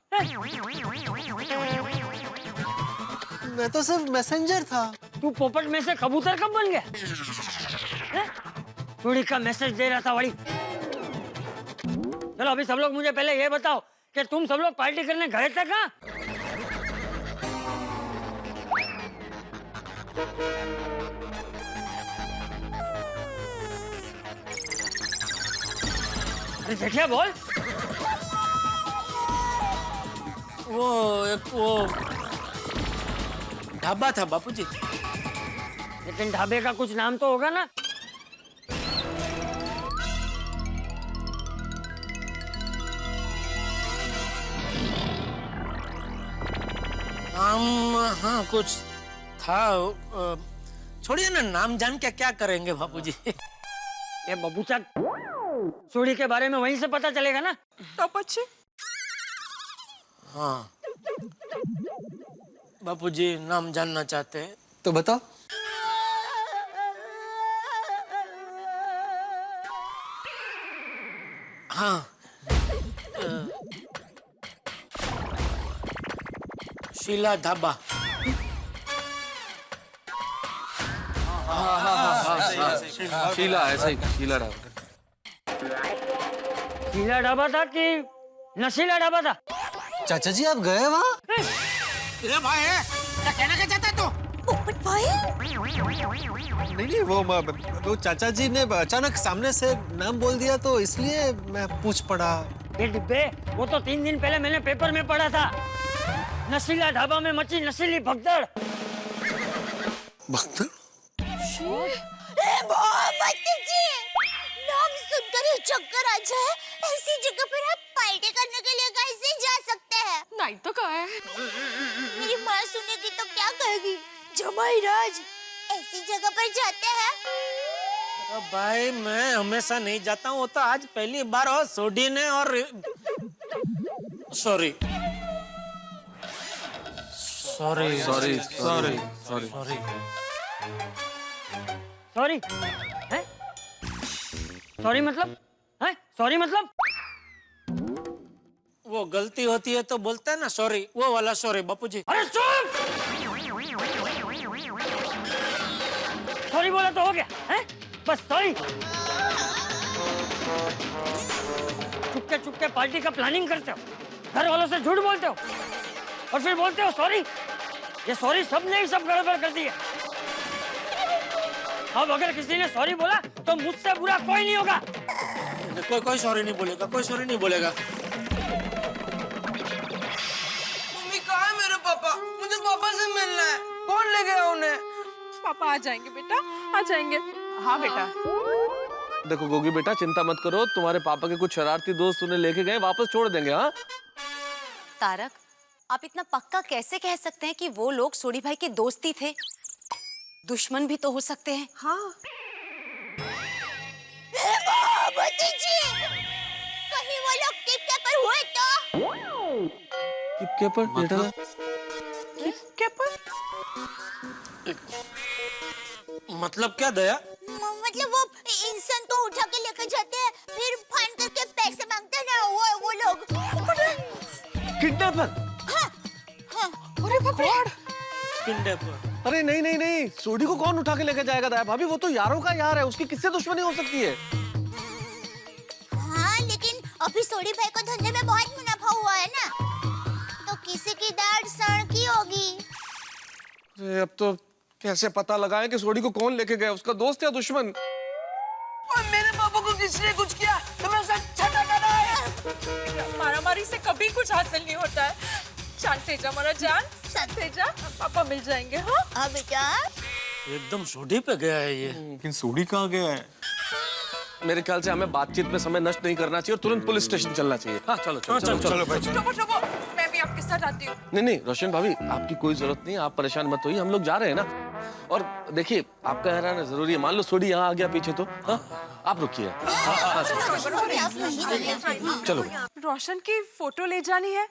मैं तो सिर्फ मैसेंजर था। तू पोपट में से कबूतर कब बन गया? सोडी का मैसेज दे रहा था वाली। चलो अभी सब लोग मुझे पहले ये बताओ कि तुम सब लोग पार्टी करने गए थे कहाँ? अरे जेठिया बोल। वो ढाबा था बापूजी। लेकिन ढाबे का कुछ नाम तो होगा ना? हाँ कुछ था। छोड़िए ना, नाम जान के क्या करेंगे बापूजी। ये बबूचा सोडी के बारे में वहीं से पता चलेगा ना। तो पछे हाँ बापूजी नाम जानना चाहते हैं तो बताओ। हाँ शीला ढाबा। शीला ऐसा ही शीला ढाबा। शीला ढाबा था कि नशीला ढाबा था? चाचा जी आप गए वहाँ? अरे भाई क्या कहना क्या चाहता है तू? पोपट भाई नहीं वो चाचा जी ने अचानक सामने से नाम बोल दिया तो इसलिए मैं पूछ पड़ा। ये डिब्बे, वो तो 3 दिन पहले मैंने पेपर में पढ़ा था। नशीला ढाबा में मची नशीली भगदड़। भगदड़? जी, नाम सुनकर ही चक्कर आ जाए। ऐसी जगह पर आप पार्टी करने के लिए कैसे जा सकते हैं? नहीं तो क्या है? मेरी माँ सुनेगी तो क्या कहेगी? जमाई राज ऐसी जगह पर जाते हैं? भाई मैं हमेशा नहीं जाता हूँ, वो तो आज पहली बार हो सोडी ने और sorry sorry sorry sorry sorry sorry sorry है? सॉरी मतलब है? सॉरी मतलब वो गलती होती है तो बोलते हैं ना सॉरी, वो वाला सॉरी बापूजी। अरे चुप! सॉरी बोला तो हो गया है? बस सॉरी। चुपके पार्टी का प्लानिंग करते हो, घर वालों से झूठ बोलते हो और फिर बोलते हो सॉरी। ये सॉरी सबने ही सब गड़बड़ कर दी है। अब अगर किसी ने सॉरी बोला तो मुझसे बुरा कोई नहीं होगा। कोई सॉरी नहीं बोलेगा, कोई सॉरी नहीं बोलेगा। मम्मी कहाँ है मेरे पापा? मुझे पापा से मिलना है। कौन ले गया उन्हें? पापा आ जाएंगे बेटा, आ जाएंगे। हाँ बेटा। देखो गोगी बेटा चिंता मत करो, तुम्हारे पापा के कुछ शरारती दोस्त उन्हें लेके गए, वापस छोड़ देंगे। हाँ तारक, आप इतना पक्का कैसे कह सकते हैं कि वो लोग सोडी भाई के दोस्ती थे? दुश्मन भी तो हो सकते हैं। हाँ। भतीजी, कहीं वो लोग किडनैपर हुए तो? किडनैपर बेटा? किडनैपर? मतलब क्या दया? मतलब वो इंसान को उठा के लेकर जाते हैं, फिर फाइन करके पैसे मांगते हैं ना, वो लोग। किडनैपर? हाँ, हाँ। अरे भगवान! किडनैपर? अरे नहीं, सोडी को कौन उठा के लेके जाएगा दया भाभी? वो तो यारों का यार है, उसकी किससे दुश्मनी हो सकती है? हाँ, लेकिन अभी सोडी भाई को धंधे में बहुत मुनाफा हुआ है ना, तो किसी की दाढ़ सड़की होगी। अरे अब तो कैसे पता लगाएं कि सोडी को कौन लेके गया, उसका दोस्त या दुश्मन? और मेरे पापा को किसने कुछ किया तो मैं उसे छटा है। मारामारी से कभी कुछ हासिल नहीं होता है। शांत जा हमारा जान, शांत जा, पापा मिल जाएंगे। हाँ बेटा। एकदम सोडी पे गया है ये। लेकिन सोडी कहाँ गया है? मेरे ख्याल से हमें बातचीत में समय नष्ट नहीं करना चाहिए और तुरंत पुलिस स्टेशन चलना चाहिए। हाँ चलो भाई। मैं भी आपके साथ आती हूँ। नहीं रोशन भाभी, आपकी कोई जरूरत नहीं, आप परेशान मत होइए, हम लोग जा रहे हैं ना। और देखिए आपका रहना जरूरी है, मान लो सोडी यहाँ आ गया पीछे तो आप रुकिए। चलो। रोशन की फोटो ले जानी है।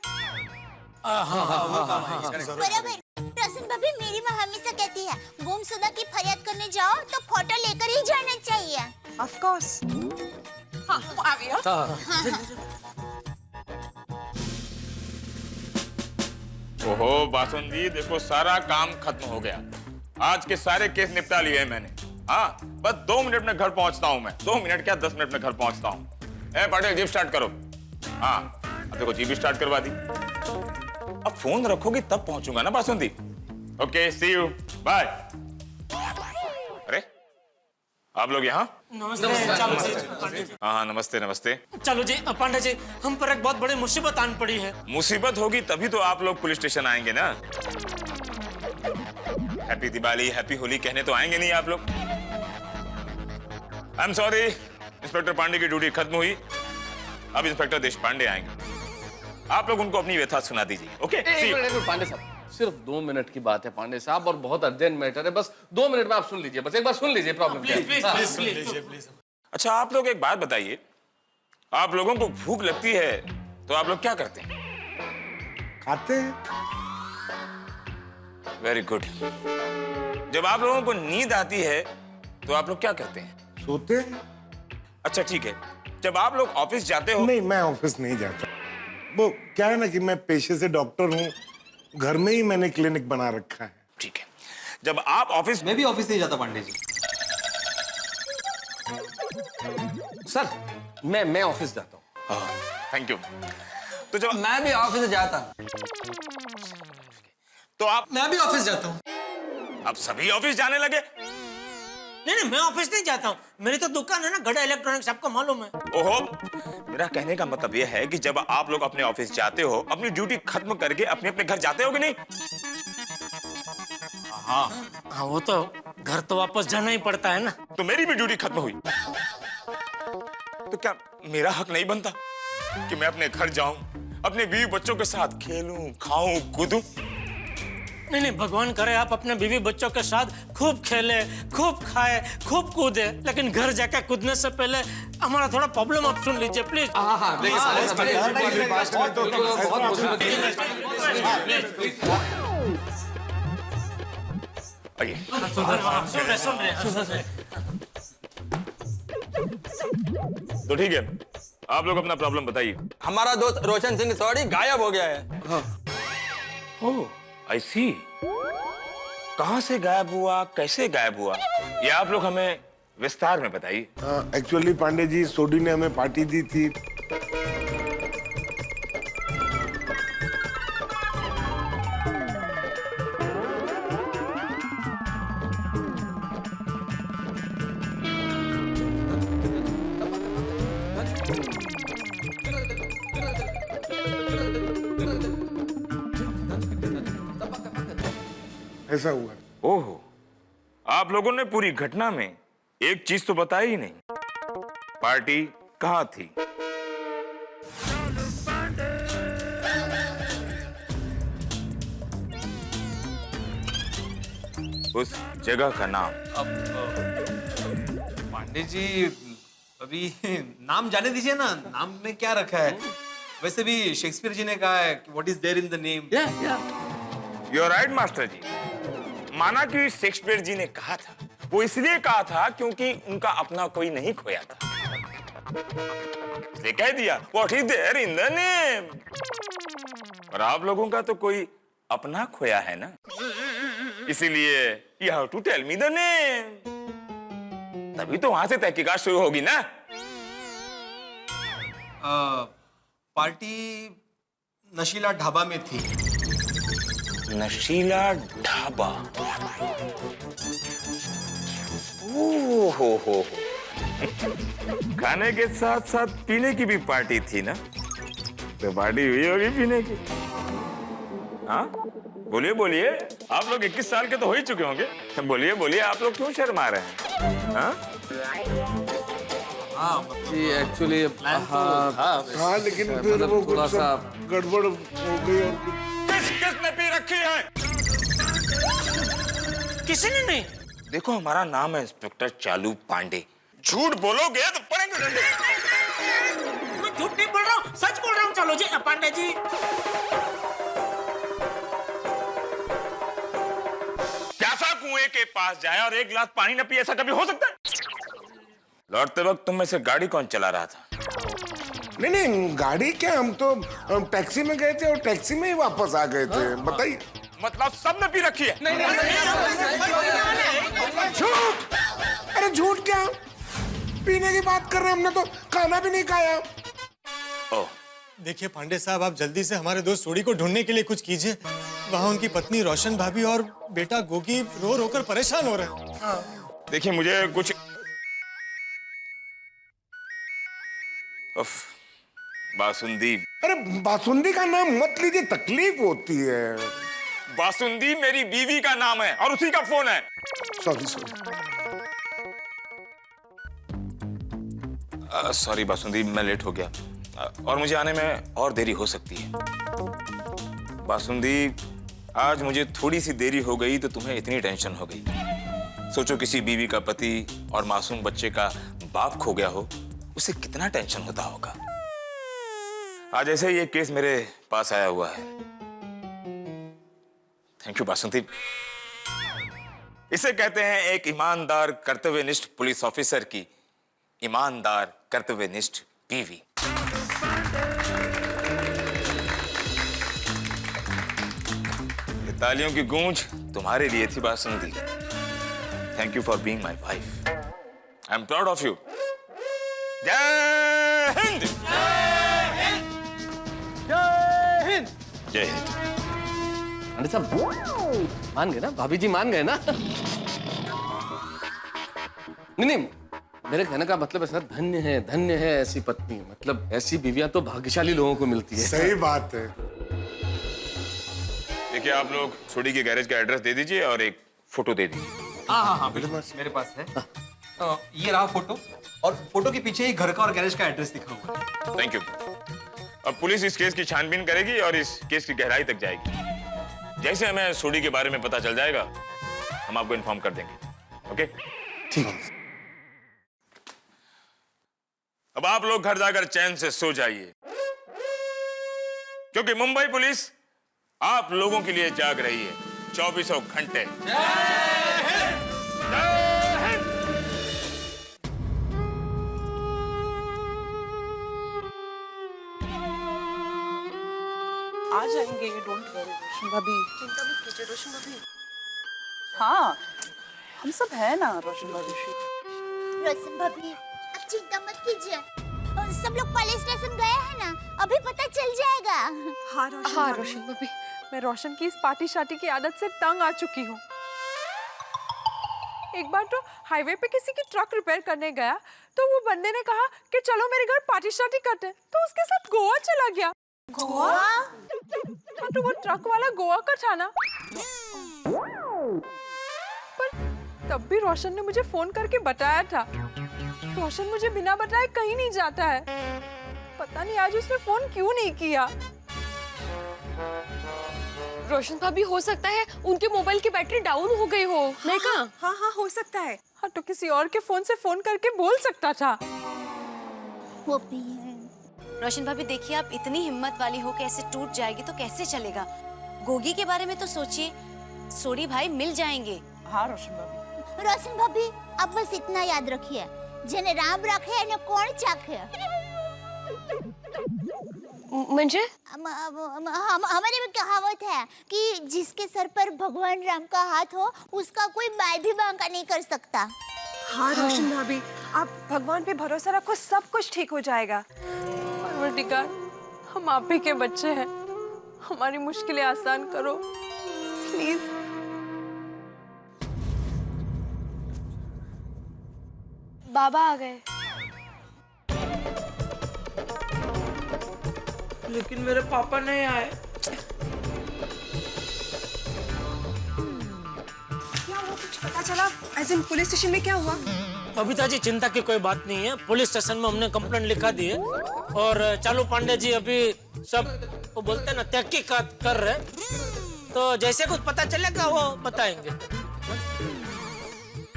बराबर। रोशन भाभी, मेरी माँ हमेशा कहती है गुमशुदा की फरियाद करने जाओ तो फोटो लेकर ही जाना चाहिए। Of course. हाँ, आ गया। ओहो बासुंदी, देखो सारा काम खत्म हो गया। आज के सारे केस निपटा लिए हैं मैंने। हाँ बस 2 मिनट में घर पहुंचता हूं मैं। 2 मिनट क्या 10 मिनट में घर पहुंचता हूं। ए पाटिल जीप स्टार्ट करो। हाँ अब देखो जीप स्टार्ट करवा दी। अब फोन रखोगी तब पहुंचूंगा ना basundi. Okay see you bye. अरे आप लोग यहाँ? हाँ नमस्ते नमस्ते। चलो जी पांडे जी, हम पर एक बहुत बड़ी मुसीबत आन पड़ी है। मुसीबत होगी तभी तो आप लोग पुलिस स्टेशन आएंगे ना। हैप्पी दिवाली हैप्पी होली कहने तो आएंगे नहीं आप लोग। I am sorry, inspector Pandey की ड्यूटी खत्म हुई, अब इंस्पेक्टर देशपांडे आएंगे। आप लोग उनको अपनी व्यथा सुना दीजिए। ओके पांडे साहब सिर्फ 2 मिनट की बात है पांडे साहब, और बहुत अर्जेंट मैटर है। बस 2 मिनट में आप सुन लीजिए, बस एक बार सुन लीजिए प्रॉब्लम क्या है। अच्छा आप लोग एक बात बताइए, आप लोगों को भूख लगती है तो आप लोग क्या करते हैं? खाते हैं। Very good. जब आप लोगों को नींद आती है तो आप लोग क्या करते हैं? सोते हैं। अच्छा ठीक है, जब आप लोग ऑफिस जाते हो? नहीं, मैं ऑफिस नहीं जाता। वो क्या है ना कि मैं पेशे से डॉक्टर हूँ, घर में ही मैंने क्लिनिक बना रखा है। ठीक है, जब आप ऑफिस... मैं भी ऑफिस नहीं जाता पांडे जी। सर मैं ऑफिस जाता हूँ। Thank you. तो जब मैं भी ऑफिस जाता। तो आप... मैं भी ऑफिस जाता हूँ। अब सभी ऑफिस जाने लगे? नहीं, मैं ऑफिस नहीं जाता हूँ, मेरी तो दुकान है ना, गड़ा इलेक्ट्रॉनिक्स, आपको मालूम है। ओहो, मेरा कहने का मतलब यह है कि जब आप लोग अपने ऑफिस जाते हो, अपनी ड्यूटी खत्म करके अपने अपने घर जाते हो कि नहीं? हाँ, वो तो घर तो वापस जाना ही पड़ता है ना। तो मेरी भी ड्यूटी खत्म हुई, तो क्या मेरा हक नहीं बनता कि मैं अपने घर जाऊं, अपने बीवी बच्चों के साथ खेलूं, खाऊं, कूदूं? नहीं, भगवान करे आप अपने बीवी बच्चों के साथ खूब खेले, खूब खाए, खूब कूदे, लेकिन घर जाकर कूदने से पहले हमारा थोड़ा प्रॉब्लम आप सुन लीजिए प्लीज। सुन रहे। तो ठीक है, आप लोग अपना प्रॉब्लम बताइए। हमारा दोस्त रोशन सिंह सोडी गायब हो गया है। ओह, I see। कहां से गायब हुआ, कैसे गायब हुआ, ये आप लोग हमें विस्तार में बताइए। एक्चुअली पांडे जी, सोडी ने हमें पार्टी दी थी। ऐसा हुआ। ओहो, आप लोगों ने पूरी घटना में एक चीज तो बताई ही नहीं, पार्टी कहाँ थी? उस जगह का नाम? पांडे जी अभी नाम जाने दीजिए ना, नाम में क्या रखा है? वैसे भी शेक्सपियर जी ने कहा है कि what is there in the name. You are right master ji. माना कि शेक्सपियर जी ने कहा था, वो इसलिए कहा था क्योंकि उनका अपना कोई नहीं खोया था, इसलिए कह दिया what is there in the name. और आप लोगों का तो कोई अपना खोया है ना, इसीलिए you have to tell me the name, तभी तो वहां से तहकीकात शुरू होगी ना। पार्टी नशीला ढाबा में थी। नशीला ढाबा? हो खाने के साथ साथ पीने की भी पार्टी थी ना, तो पार्टी हुई होगी पीने की। हाँ बोलिए बोलिए, आप लोग 21 साल के तो हो ही चुके होंगे, बोलिए बोलिए, आप लोग क्यों शर्मा रहे हैं? हाँ जी एक्चुअली हाँ, लेकिन फिर वो थोड़ा सा गड़बड़ हो गई। और किसने पी रखी है? किसी ने नहीं। देखो हमारा नाम है इंस्पेक्टर चालू पांडे, झूठ बोलोगे तो पड़ेंगे डंडे। मैं झूठ नहीं बोल रहा हूँ, सच बोल रहा हूँ। चलो जी पांडे जी। प्यासा कुएं के पास जाए और एक गिलास पानी न पिए, ऐसा कभी हो सकता है? लौटते वक्त तुम में से गाड़ी कौन चला रहा था? नहीं, गाड़ी क्या, हम तो टैक्सी में गए थे और टैक्सी में ही वापस आ गए थे। बताइए। मतलब सबने पी रखी है? नहीं, झूठ। अरे झूठ क्या, पीने की बात कर रहे हैं, हमने तो खाना भी नहीं खाया। देखिए पांडे साहब, आप जल्दी से हमारे दोस्त सोडी को ढूंढने के लिए कुछ कीजिए। वहाँ उनकी पत्नी रोशन भाभी और बेटा गोगी रो रो कर परेशान हो रहे हैं। देखिए मुझे कुछ बासुंदी। अरे बासुंदी का नाम मत लीजिए, तकलीफ होती है। बासुंदी मेरी बीवी का नाम है और उसी का फोन है। सॉरी सॉरी बासुंदी, मैं लेट हो गया और मुझे आने में और देरी हो सकती है। बासुंदी आज मुझे थोड़ी सी देरी हो गई तो तुम्हें इतनी टेंशन हो गई। सोचो किसी बीवी का पति और मासूम बच्चे का बाप खो गया हो, उसे कितना टेंशन होता होगा। आज ऐसे ही एक केस मेरे पास आया हुआ है। थैंक यू बासंती। इसे कहते हैं एक ईमानदार कर्तव्यनिष्ठ पुलिस ऑफिसर की ईमानदार कर्तव्यनिष्ठ बीवी। ये तालियों की गूंज तुम्हारे लिए थी Basanti. Thank you for being my wife. I am proud of you. जय हिंद। जय हिंद। जय हिंद। पंडित साहब मान गए ना, भाभी जी मान गए ना? नहीं, मेरे कहने का मतलब है सर, धन्य है ऐसी पत्नी, मतलब ऐसी बीवियां तो भाग्यशाली लोगों को मिलती है। सही बात है। देखिए आप लोग छोटी के गैरेज का एड्रेस दे दीजिए और एक फोटो दे दीजिए। हाँ बिल्कुल मेरे पास है। ये रहा फोटो, और फोटो के पीछे ही घर का और गैरेज का एड्रेस लिखा हुआ है। Thank you. अब पुलिस इस केस की छानबीन करेगी और इस केस की गहराई तक जाएगी। जैसे हमें सोडी के बारे में पता चल जाएगा हम आपको इन्फॉर्म कर देंगे। ओके ठीक है। अब आप लोग घर जाकर चैन से सो जाइए, क्योंकि मुंबई पुलिस आप लोगों के लिए जाग रही है 24 घंटे। आ जाएंगे, डोंट वरी रोशन भाभी, चिंता मत कीजिए रोशन भाभी। हाँ हम सब है ना रोशन भाभी। रोशन भाभी आप चिंता मत कीजिए, सब लोग पुलिस स्टेशन गए हैं ना, अभी पता चल जाएगा। हाँ रोशन भाभी, मैं रोशन की इस पार्टी शार्टी की आदत से तंग आ चुकी हूँ। एक बार तो हाईवे पे किसी की ट्रक रिपेयर करने गया तो वो बंदे ने कहा कि चलो मेरे घर पार्टी शार्टी करते हैं, तो उसके साथ गोवा चला गया। गोवा? हाँ तो वो ट्रक वाला गोवा का था ना। पर तब भी रोशन ने मुझे फोन करके बताया था। रोशन मुझे बिना बताए कहीं नहीं जाता है। पता नहीं आज उसने फोन क्यों नहीं किया। रोशन भाभी हो सकता है उनके मोबाइल की बैटरी डाउन हो गई हो। नहीं कहा? हाँ हो सकता है। हाँ तो किसी और के फोन से फोन करके बोल सकता था। वो भी है। रोशन भाभी देखिए, आप इतनी हिम्मत वाली हो कि ऐसे टूट जाएगी तो कैसे चलेगा। गोगी के बारे में तो सोचिए, सोडी भाई मिल जाएंगे। हाँ रोशन भाभी। रोशन भाभी आप बस इतना याद रखिए, जेने राम रखे ने कौन चाखे। म्हणजे हमारे में कहावत है कि जिसके सर पर भगवान राम का हाथ हो उसका कोई बाल भी बांका नहीं कर सकता। हाँ रोशन भाभी, आप भगवान पे भरोसा रखो, सब कुछ ठीक हो जाएगा। परवरदिगार, हम आप ही के बच्चे हैं, हमारी मुश्किलें आसान करो प्लीज। बाबा आ गए। लेकिन मेरे पापा नहीं आए। क्या हुआ, कुछ पता चला? ऐसे पुलिस स्टेशन में क्या हुआ? बबीता जी चिंता की कोई बात नहीं है, पुलिस स्टेशन में हमने कंप्लेंट लिखा दी है और चालू पांडे जी अभी सब वो बोलते हैं ना तहकीकात कर रहे, तो जैसे कुछ पता चलेगा वो बताएंगे।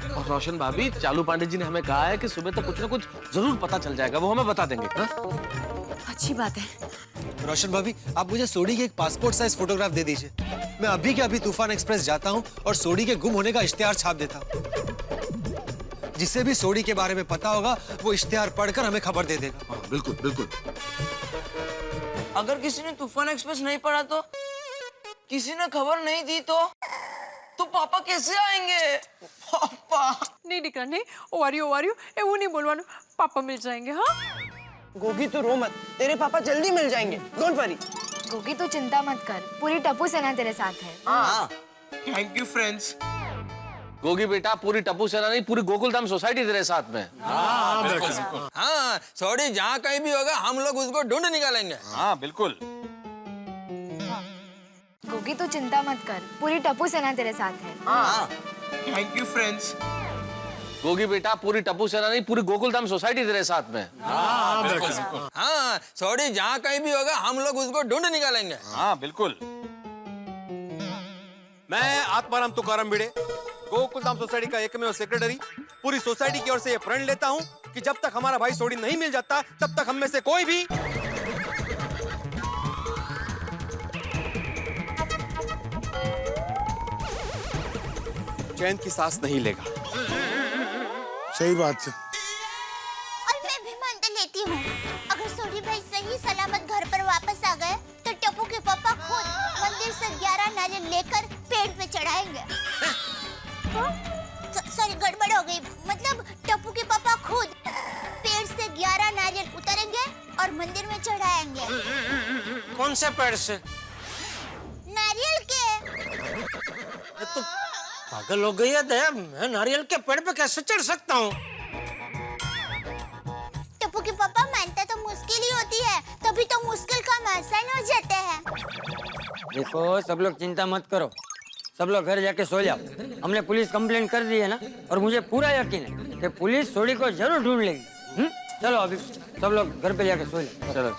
और रोशन भाभी, चालू पांडे जी ने हमें कहा है कि सुबह तक कुछ ना कुछ जरूर पता चल जाएगा, वो हमें बता देंगे। हाँ? अच्छी बात है। रोशन भाभी, आप मुझे सोडी की एक पासपोर्ट साइज फोटोग्राफ दे दीजिए। मैं अभी के अभी तूफान एक्सप्रेस जाता हूँ और सोडी के गुम होने का इश्तिहार छाप देता हूँ। जिसे भी सोडी के बारे में पता होगा वो इश्तिहार पढ़कर हमें खबर दे देगा। बिल्कुल बिल्कुल। अगर किसी ने तूफान एक्सप्रेस नहीं पढ़ा तो, किसी ने खबर नहीं दी तो पापा कैसे आएंगे? पापा नहीं दिख रहा, नहीं ओवारियो वो नहीं बोलवानो, पापा मिल जाएंगे। हाँ गोगी तो रो मत, तेरे पापा जल्दी मिल जाएंगे, डोंट वरी। गोगी तो चिंता मत कर, पूरी टप्पू सेना तेरे साथ है। हाँ थैंक यू फ्रेंड्स। गोगी बेटा, पूरी टप्पू सेना नहीं, पूरी गोकुलधाम सोसाइटी तेरे साथ में। हाँ सॉरी, जहाँ कहीं भी होगा हम लोग उसको ढूंढ निकालेंगे। हाँ बिल्कुल। गोगी तो चिंता मत कर, पूरी टप्पू सेना तेरे साथ है। हाँ थैंक यू फ्रेंड्स। गोगी बेटा, पूरी टप्पू सेना नहीं, पूरी गोकुलधाम सोसाइटी तेरे साथ में। हाँ सॉरी, जहाँ कहीं भी होगा हम लोग उसको ढूंढ निकालेंगे। हाँ बिल्कुल। मैं आत्माराम तुकाराम भिड़े, गोकुलधाम सोसाइटी का एकमेव सेक्रेटरी, पूरी सोसाइटी की ओर से ये प्रण लेता हूं कि जब तक हमारा भाई सोडी नहीं मिल जाता तब तक हम में से कोई भी चैन की सांस नहीं लेगा। सही बात है। और मैं भी मान लेती हूँ, अगर सोडी भाई सही सलामत घर पर वापस आ गए तो टप्पू के पापा खुद मंदिर से 11 नारियल लेकर पेड़ पे चढ़ाएंगे। सॉरी, गड़बड़ हो गई। मतलब टप्पू के पापा खुद पेड़ से 11 नारियल उतारेंगे और मंदिर में चढ़ाएंगे। कौन से पेड़ से? नारियल के। ये तो पागल हो गई है दया, मैं नारियल के पेड़ पे कैसे चढ़ सकता हूँ? टप्पू के पापा मानता तो मुश्किल ही होती है, तभी तो मुश्किल काम आसान हो जाते हैं। देखो सब लोग चिंता मत करो, सब लोग घर जाके सो जाओ। हमने पुलिस कंप्लेंट कर दी है ना, और मुझे पूरा यकीन है कि पुलिस सोडी को जरूर ढूंढ लेगी। चलो अभी सब लोग घर पे जाके सो जाओ। चलो।